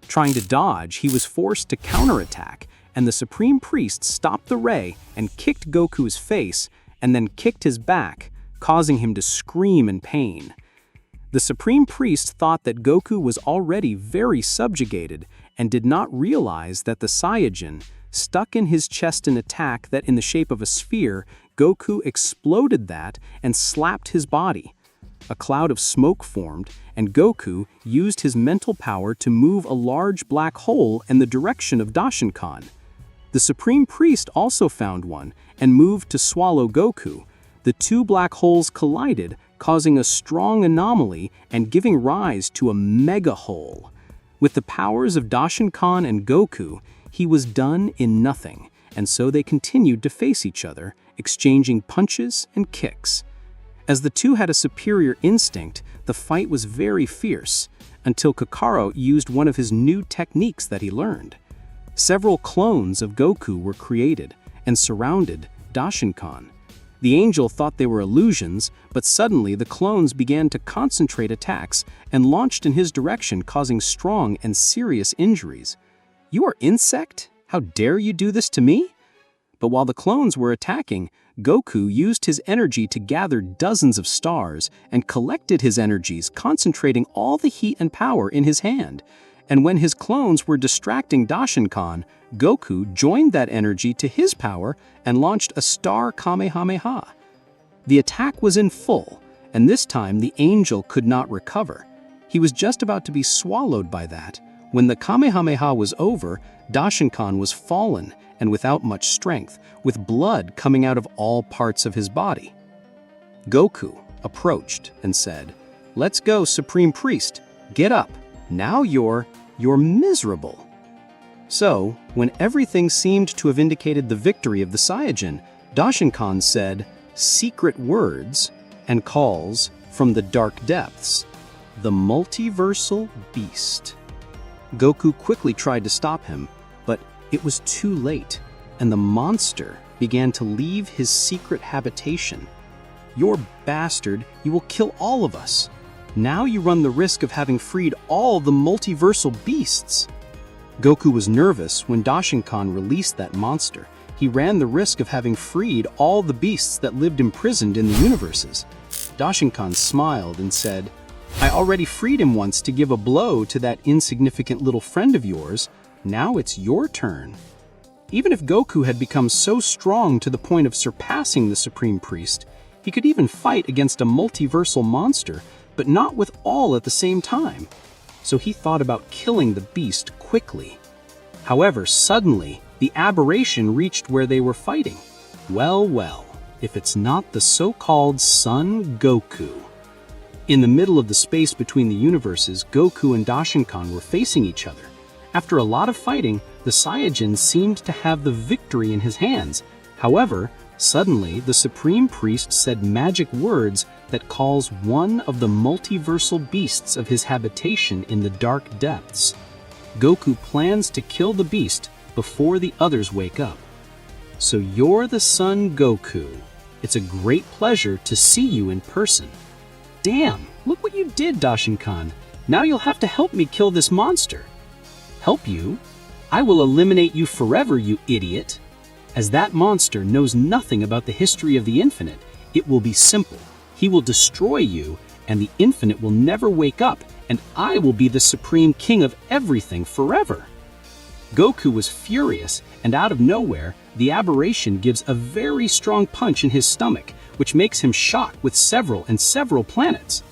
Trying to dodge, he was forced to counterattack, and the Supreme Priest stopped the ray and kicked Goku's face, and then kicked his back, causing him to scream in pain. The Supreme Priest thought that Goku was already very subjugated and did not realize that the Saiyan stuck in his chest an attack that in the shape of a sphere, Goku exploded that and slapped his body. A cloud of smoke formed, and Goku used his mental power to move a large black hole in the direction of Dashinkan. The Supreme Priest also found one and moved to swallow Goku. The two black holes collided, causing a strong anomaly and giving rise to a mega hole. With the powers of Dashinkan and Goku, he was done in nothing, and so they continued to face each other, exchanging punches and kicks. As the two had a superior instinct, the fight was very fierce, until Kakarot used one of his new techniques that he learned. Several clones of Goku were created and surrounded Dashinkan. The angel thought they were illusions, but suddenly the clones began to concentrate attacks and launched in his direction, causing strong and serious injuries. "You are insect? How dare you do this to me?" But while the clones were attacking, Goku used his energy to gather dozens of stars and collected his energies, concentrating all the heat and power in his hand. And when his clones were distracting Dashinkan, Goku joined that energy to his power and launched a star Kamehameha. The attack was in full, and this time the angel could not recover. He was just about to be swallowed by that, When the Kamehameha was over, Dashinkan was fallen and without much strength, with blood coming out of all parts of his body. Goku approached and said, "Let's go, Supreme Priest. Get up. Now you're miserable." So, when everything seemed to have indicated the victory of the Saiyajin, Dashinkan said secret words and calls from the dark depths, the multiversal beast. Goku quickly tried to stop him, but it was too late, and the monster began to leave his secret habitation. "You're bastard, you will kill all of us. Now you run the risk of having freed all the multiversal beasts." Goku was nervous when Dashinkan released that monster. He ran the risk of having freed all the beasts that lived imprisoned in the universes. Dashinkan smiled and said, "I already freed him once to give a blow to that insignificant little friend of yours. Now it's your turn." Even if Goku had become so strong to the point of surpassing the Supreme Priest, he could even fight against a multiversal monster, but not with all at the same time. So he thought about killing the beast quickly. However, suddenly, the aberration reached where they were fighting. Well, if it's not the so-called Son Goku. In the middle of the space between the universes, Goku and Dashinkan were facing each other. After a lot of fighting, the Saiyajin seemed to have the victory in his hands. However, suddenly, the Supreme Priest said magic words that calls one of the multiversal beasts of his habitation in the dark depths. Goku plans to kill the beast before the others wake up. "So you're the Son Goku. It's a great pleasure to see you in person." "Damn, look what you did, Dashinkan. Now you'll have to help me kill this monster." "Help you? I will eliminate you forever, you idiot." As that monster knows nothing about the history of the infinite, it will be simple. He will destroy you, and the infinite will never wake up, and I will be the supreme king of everything forever. Goku was furious, and out of nowhere, the aberration gives a very strong punch in his stomach, which makes him shot with several planets.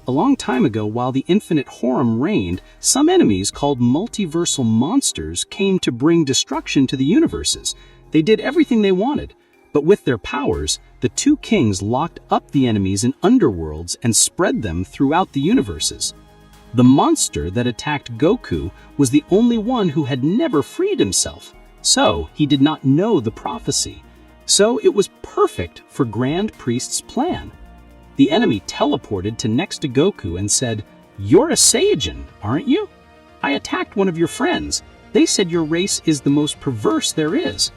A long time ago, while the infinite Horum reigned, some enemies called multiversal monsters came to bring destruction to the universes. They did everything they wanted, but with their powers, the two kings locked up the enemies in underworlds and spread them throughout the universes. The monster that attacked Goku was the only one who had never freed himself, so he did not know the prophecy. So it was perfect for Grand Priest's plan. The enemy teleported to next to Goku and said, "You're a Saiyajin, aren't you? I attacked one of your friends. They said your race is the most perverse there is."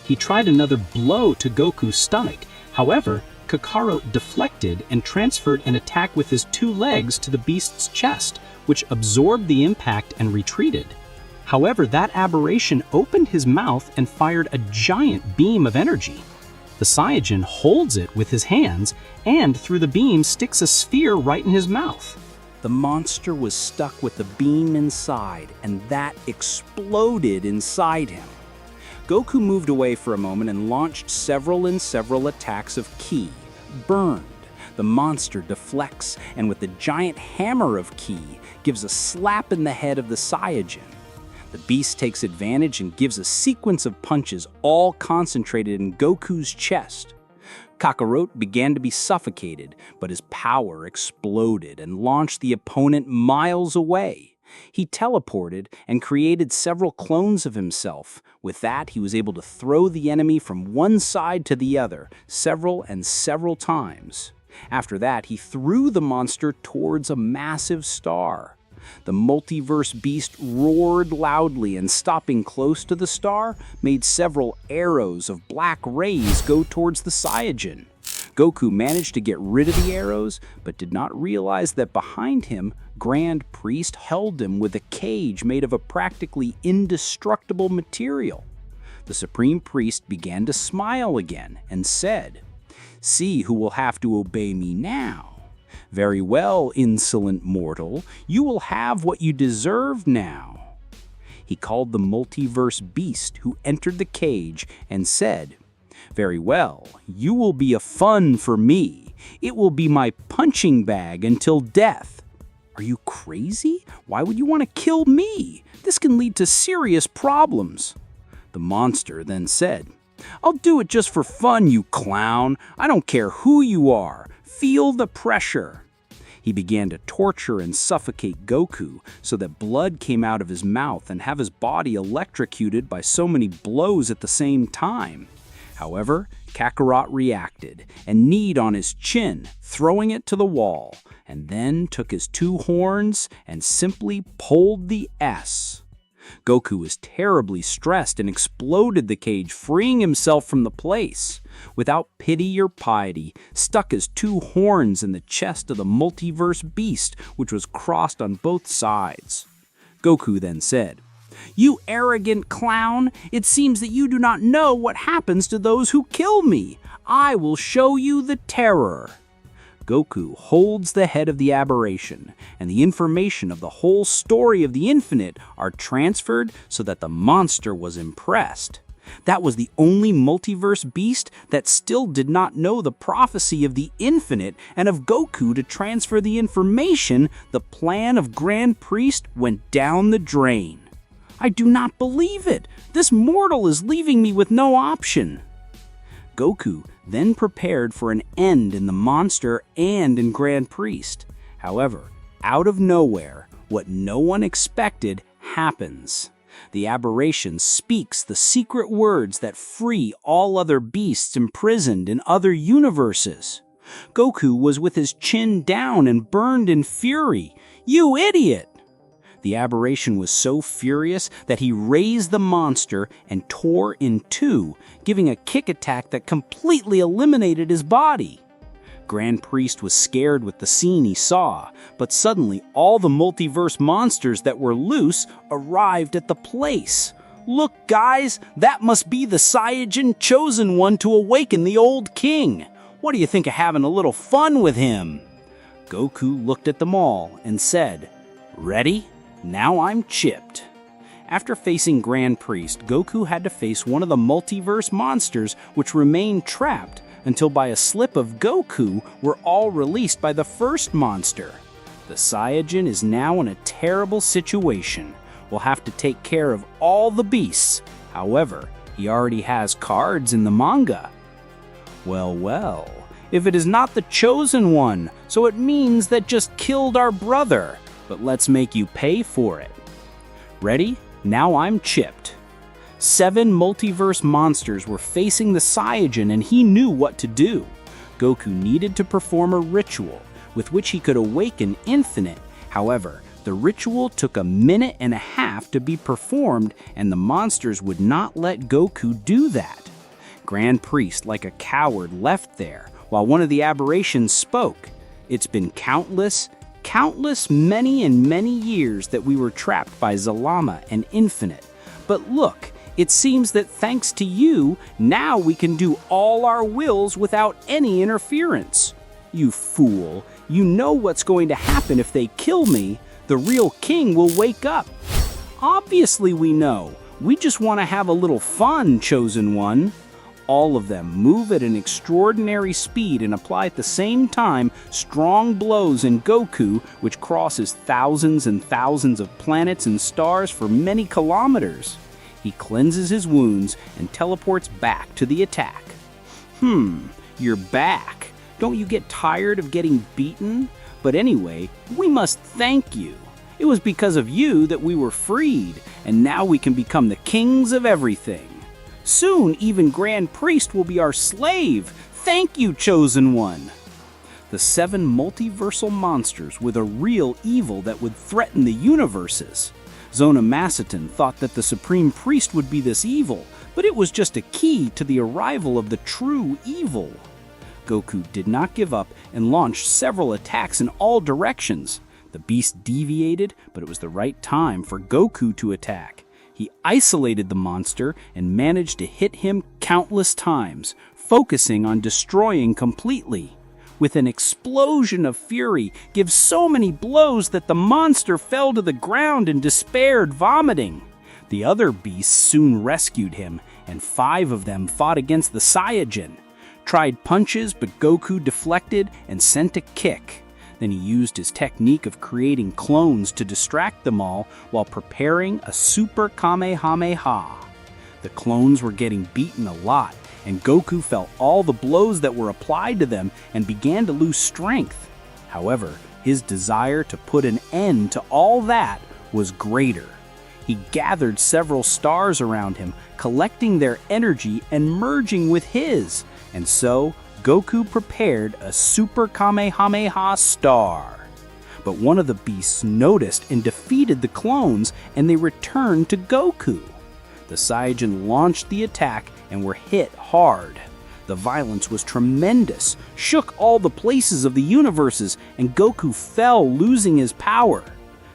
He tried another blow to Goku's stomach. However, Kakarot deflected and transferred an attack with his two legs to the beast's chest, which absorbed the impact and retreated. However, that aberration opened his mouth and fired a giant beam of energy. The Saiyajin holds it with his hands, and through the beam sticks a sphere right in his mouth. The monster was stuck with the beam inside, and that exploded inside him. Goku moved away for a moment and launched several attacks of Ki. Burned. The monster deflects, and with the giant hammer of Ki, gives a slap in the head of the Saiyajin. The beast takes advantage and gives a sequence of punches all concentrated in Goku's chest. Kakarot began to be suffocated, but his power exploded and launched the opponent miles away. He teleported and created several clones of himself. With that, he was able to throw the enemy from one side to the other several times. After that, he threw the monster towards a massive star. The multiverse beast roared loudly and, stopping close to the star, made several arrows of black rays go towards the Saiyajin. Goku managed to get rid of the arrows, but did not realize that behind him, Grand Priest held him with a cage made of a practically indestructible material. The Supreme Priest began to smile again and said, "See who will have to obey me now. Very well, insolent mortal, you will have what you deserve now." He called the multiverse beast who entered the cage and said, "Very well, you will be a fun for me. It will be my punching bag until death." Are you crazy? Why would you want to kill me? This can lead to serious problems. The monster then said, I'll do it just for fun, you clown. I don't care who you are. Feel the pressure. He began to torture and suffocate Goku so that blood came out of his mouth and have his body electrocuted by so many blows at the same time. However, Kakarot reacted and kneed on his chin, throwing it to the wall, and then took his two horns and simply pulled the S. Goku was terribly stressed and exploded the cage, freeing himself from the place. Without pity or piety, stuck his two horns in the chest of the multiverse beast, which was crossed on both sides. Goku then said, You arrogant clown! It seems that you do not know what happens to those who kill me. I will show you the terror. Goku holds the head of the aberration, and the information of the whole story of the infinite are transferred so that the monster was impressed. That was the only multiverse beast that still did not know the prophecy of the infinite and of Goku to transfer the information. The plan of Grand Priest went down the drain. I do not believe it. This mortal is leaving me with no option. Goku then prepared for an end in the monster and in Grand Priest. However, out of nowhere, what no one expected happens. The aberration speaks the secret words that free all other beasts imprisoned in other universes. Goku was with his chin down and burned in fury. You idiot! The aberration was so furious that he raised the monster and tore in two, giving a kick attack that completely eliminated his body. Grand Priest was scared with the scene he saw, but suddenly all the multiverse monsters that were loose arrived at the place. Look, guys, that must be the Saiyan chosen one to awaken the old king. What do you think of having a little fun with him? Goku looked at them all and said, Ready? Now I'm chipped. After facing Grand Priest, Goku had to face one of the multiverse monsters which remained trapped until by a slip of Goku were all released by the first monster. The Saiyan is now in a terrible situation. Will have to take care of all the beasts. However, he already has cards in the manga. Well, if it is not the chosen one, so it means that just killed our brother. But let's make you pay for it. Ready? Now I'm chipped. 7 multiverse monsters were facing the Saiyan and he knew what to do. Goku needed to perform a ritual with which he could awaken Infinite. However, the ritual took a minute and a half to be performed and the monsters would not let Goku do that. Grand Priest, like a coward, left there while one of the aberrations spoke. It's been countless many and many years that we were trapped by Zalama and Infinite. But look, it seems that thanks to you, now we can do all our wills without any interference. You fool, you know what's going to happen if they kill me. The real king will wake up. Obviously we know. We just want to have a little fun, chosen one. All of them move at an extraordinary speed and apply at the same time strong blows in Goku, which crosses thousands and thousands of planets and stars for many kilometers. He cleanses his wounds and teleports back to the attack. You're back. Don't you get tired of getting beaten? But anyway, we must thank you. It was because of you that we were freed, and now we can become the kings of everything. Soon, even Grand Priest will be our slave. Thank you, Chosen One. The 7 multiversal monsters were the real evil that would threaten the universes. Zona Macetin thought that the Supreme Priest would be this evil, but it was just a key to the arrival of the true evil. Goku did not give up and launched several attacks in all directions. The beast deviated, but it was the right time for Goku to attack. He isolated the monster and managed to hit him countless times, focusing on destroying completely. With an explosion of fury, gives so many blows that the monster fell to the ground and despaired, vomiting. The other beasts soon rescued him, and 5 of them fought against the Saiyan. Tried punches, but Goku deflected and sent a kick. Then he used his technique of creating clones to distract them all while preparing a Super Kamehameha. The clones were getting beaten a lot, and Goku felt all the blows that were applied to them and began to lose strength. However, his desire to put an end to all that was greater. He gathered several stars around him, collecting their energy and merging with his, and so Goku prepared a Super Kamehameha star. But one of the beasts noticed and defeated the clones, and they returned to Goku. The Saiyajin launched the attack and were hit hard. The violence was tremendous, shook all the places of the universes, and Goku fell, losing his power.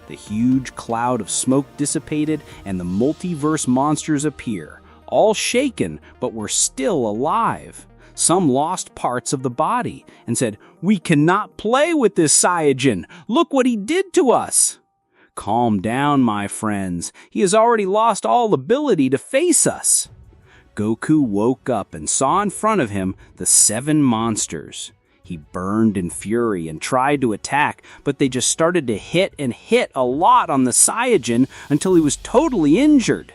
The huge cloud of smoke dissipated, and the multiverse monsters appear, all shaken but were still alive. Some lost parts of the body and said, "We cannot play with this Saiyajin. Look what he did to us." "Calm down, my friends. He has already lost all ability to face us." Goku woke up and saw in front of him the 7 monsters. He burned in fury and tried to attack, but they just started to hit and hit a lot on the Saiyajin until he was totally injured.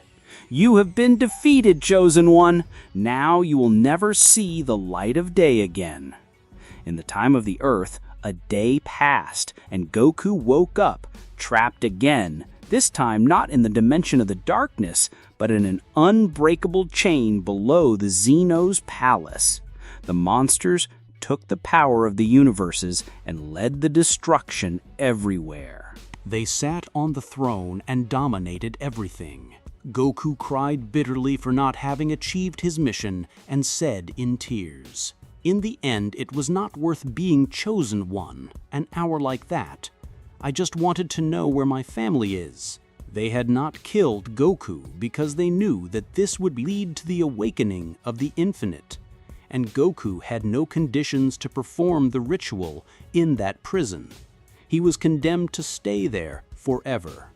"You have been defeated, Chosen One. Now you will never see the light of day again." In the time of the Earth, a day passed, and Goku woke up, trapped again, this time not in the dimension of the darkness, but in an unbreakable chain below the Xeno's palace. The monsters took the power of the universes and led the destruction everywhere. They sat on the throne and dominated everything. Goku cried bitterly for not having achieved his mission and said in tears, "In the end, it was not worth being chosen one, an hour like that. I just wanted to know where my family is." They had not killed Goku because they knew that this would lead to the awakening of the infinite, and Goku had no conditions to perform the ritual in that prison. He was condemned to stay there forever.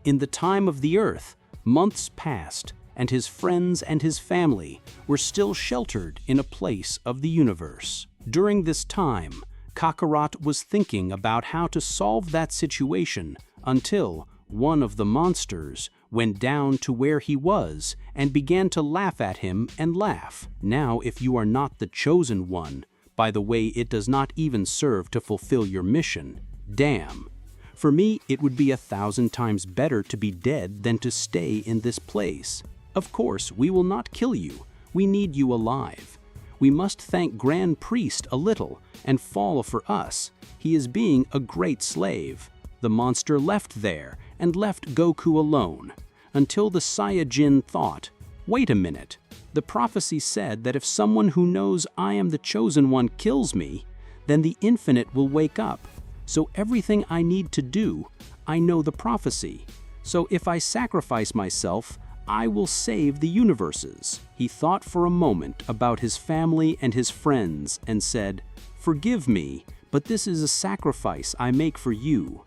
In the time of the Earth, months passed, and his friends and his family were still sheltered in a place of the universe. During this time, Kakarot was thinking about how to solve that situation until one of the monsters went down to where he was and began to laugh at him and laugh. "Now, if you are not the chosen one, by the way, it does not even serve to fulfill your mission. Damn. For me, it would be 1,000 times better to be dead than to stay in this place. Of course, we will not kill you. We need you alive. We must thank Grand Priest a little and fall for us. He is being a great slave." The monster left there and left Goku alone, until the Saiyajin thought, "Wait a minute. The prophecy said that if someone who knows I am the chosen one kills me, then the infinite will wake up. So everything I need to do, I know the prophecy. So if I sacrifice myself, I will save the universes." He thought for a moment about his family and his friends and said, "Forgive me, but this is a sacrifice I make for you."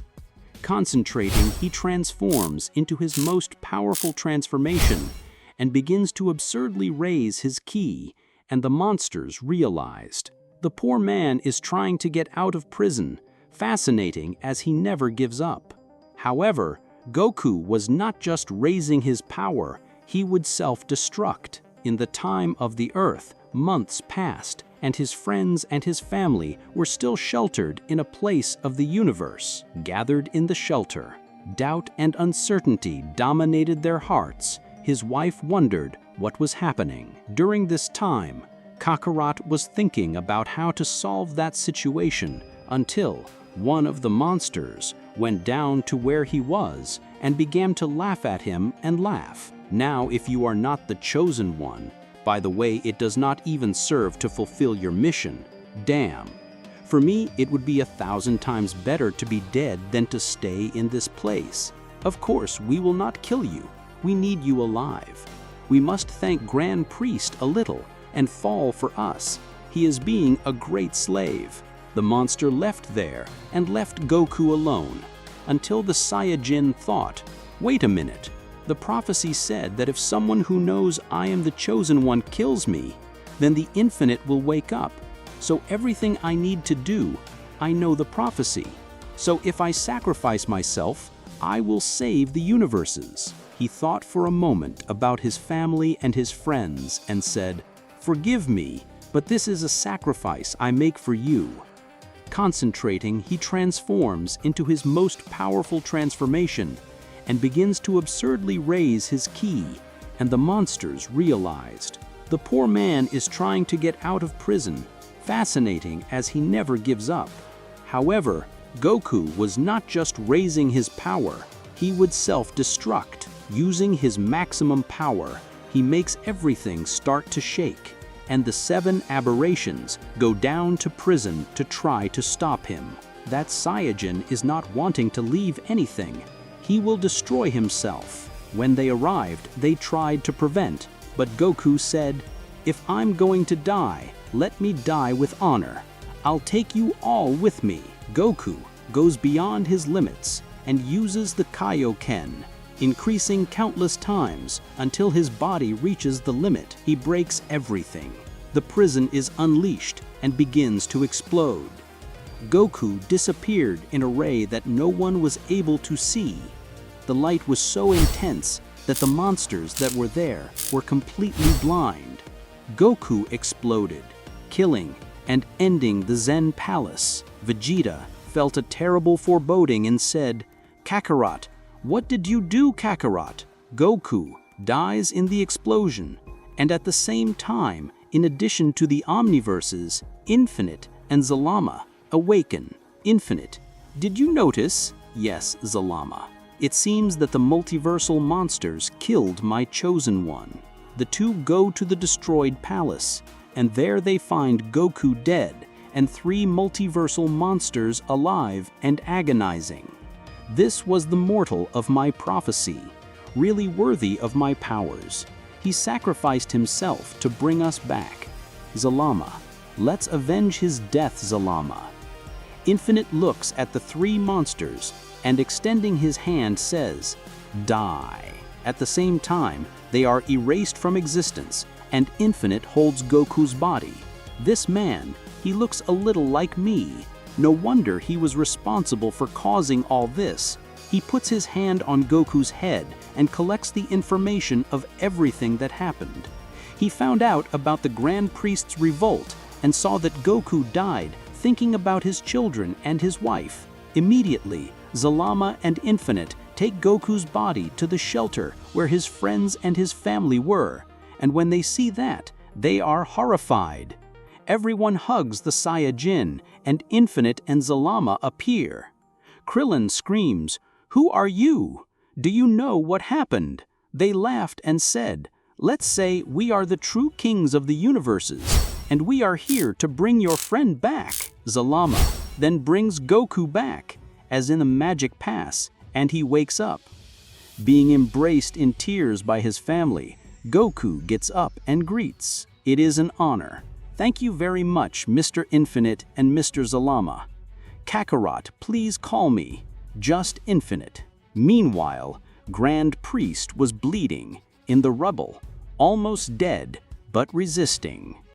Concentrating, he transforms into his most powerful transformation and begins to absurdly raise his ki, and the monsters realized. The poor man is trying to get out of prison, fascinating as he never gives up. However, Goku was not just raising his power, he would self-destruct. In the time of the Earth, months passed, and his friends and his family were still sheltered in a place of the universe. Gathered in the shelter, doubt and uncertainty dominated their hearts. His wife wondered what was happening. During this time, Kakarot was thinking about how to solve that situation until one of the monsters went down to where he was and began to laugh at him and laugh. "Now, if you are not the chosen one, by the way, it does not even serve to fulfill your mission. Damn. For me, it would be 1,000 times better to be dead than to stay in this place. Of course, we will not kill you. We need you alive. We must thank Grand Priest a little and fall for us. He is being a great slave." The monster left there and left Goku alone, until the Saiyajin thought, "Wait a minute. The prophecy said that if someone who knows I am the chosen one kills me, then the infinite will wake up. So everything I need to do, I know the prophecy. So if I sacrifice myself, I will save the universes." He thought for a moment about his family and his friends and said, "Forgive me, but this is a sacrifice I make for you." Concentrating, he transforms into his most powerful transformation and begins to absurdly raise his ki, and the monsters realized. The poor man is trying to get out of prison, fascinating as he never gives up. However, Goku was not just raising his power, he would self-destruct. Using his maximum power, he makes everything start to shake, and the 7 aberrations go down to prison to try to stop him. That Saiyajin is not wanting to leave anything. He will destroy himself. When they arrived, they tried to prevent, but Goku said, "If I'm going to die, let me die with honor. I'll take you all with me." Goku goes beyond his limits and uses the Kaioken, increasing countless times until his body reaches the limit. He breaks everything. The prison is unleashed and begins to explode. Goku disappeared in a ray that no one was able to see. The light was so intense that the monsters that were there were completely blind. Goku exploded, killing and ending the Zen Palace. Vegeta felt a terrible foreboding and said, "Kakarot, what did you do, Kakarot?" Goku dies in the explosion, and at the same time, in addition to the Omniverses, Infinite and Zalama awaken. Infinite, did you notice? Yes, Zalama. It seems that the multiversal monsters killed my chosen one. The two go to the destroyed palace, and there they find Goku dead and 3 multiversal monsters alive and agonizing. This was the mortal of my prophecy, really worthy of my powers. He sacrificed himself to bring us back. Zalama, let's avenge his death, Zalama. Infinite looks at the 3 monsters and extending his hand says, "Die." At the same time, they are erased from existence and Infinite holds Goku's body. This man, he looks a little like me. No wonder he was responsible for causing all this. He puts his hand on Goku's head and collects the information of everything that happened. He found out about the Grand Priest's revolt and saw that Goku died thinking about his children and his wife. Immediately, Zalama and Infinite take Goku's body to the shelter where his friends and his family were, and when they see that, they are horrified. Everyone hugs the Saiyajin, and Infinite and Zalama appear. Krillin screams, "Who are you? Do you know what happened?" They laughed and said, "Let's say we are the true kings of the universes, and we are here to bring your friend back." Zalama then brings Goku back, as in a magic pass, and he wakes up. Being embraced in tears by his family, Goku gets up and greets. "It is an honor. Thank you very much, Mr. Infinite and Mr. Zalama. Kakarot, please call me just Infinite." Meanwhile, Grand Priest was bleeding in the rubble, almost dead, but resisting.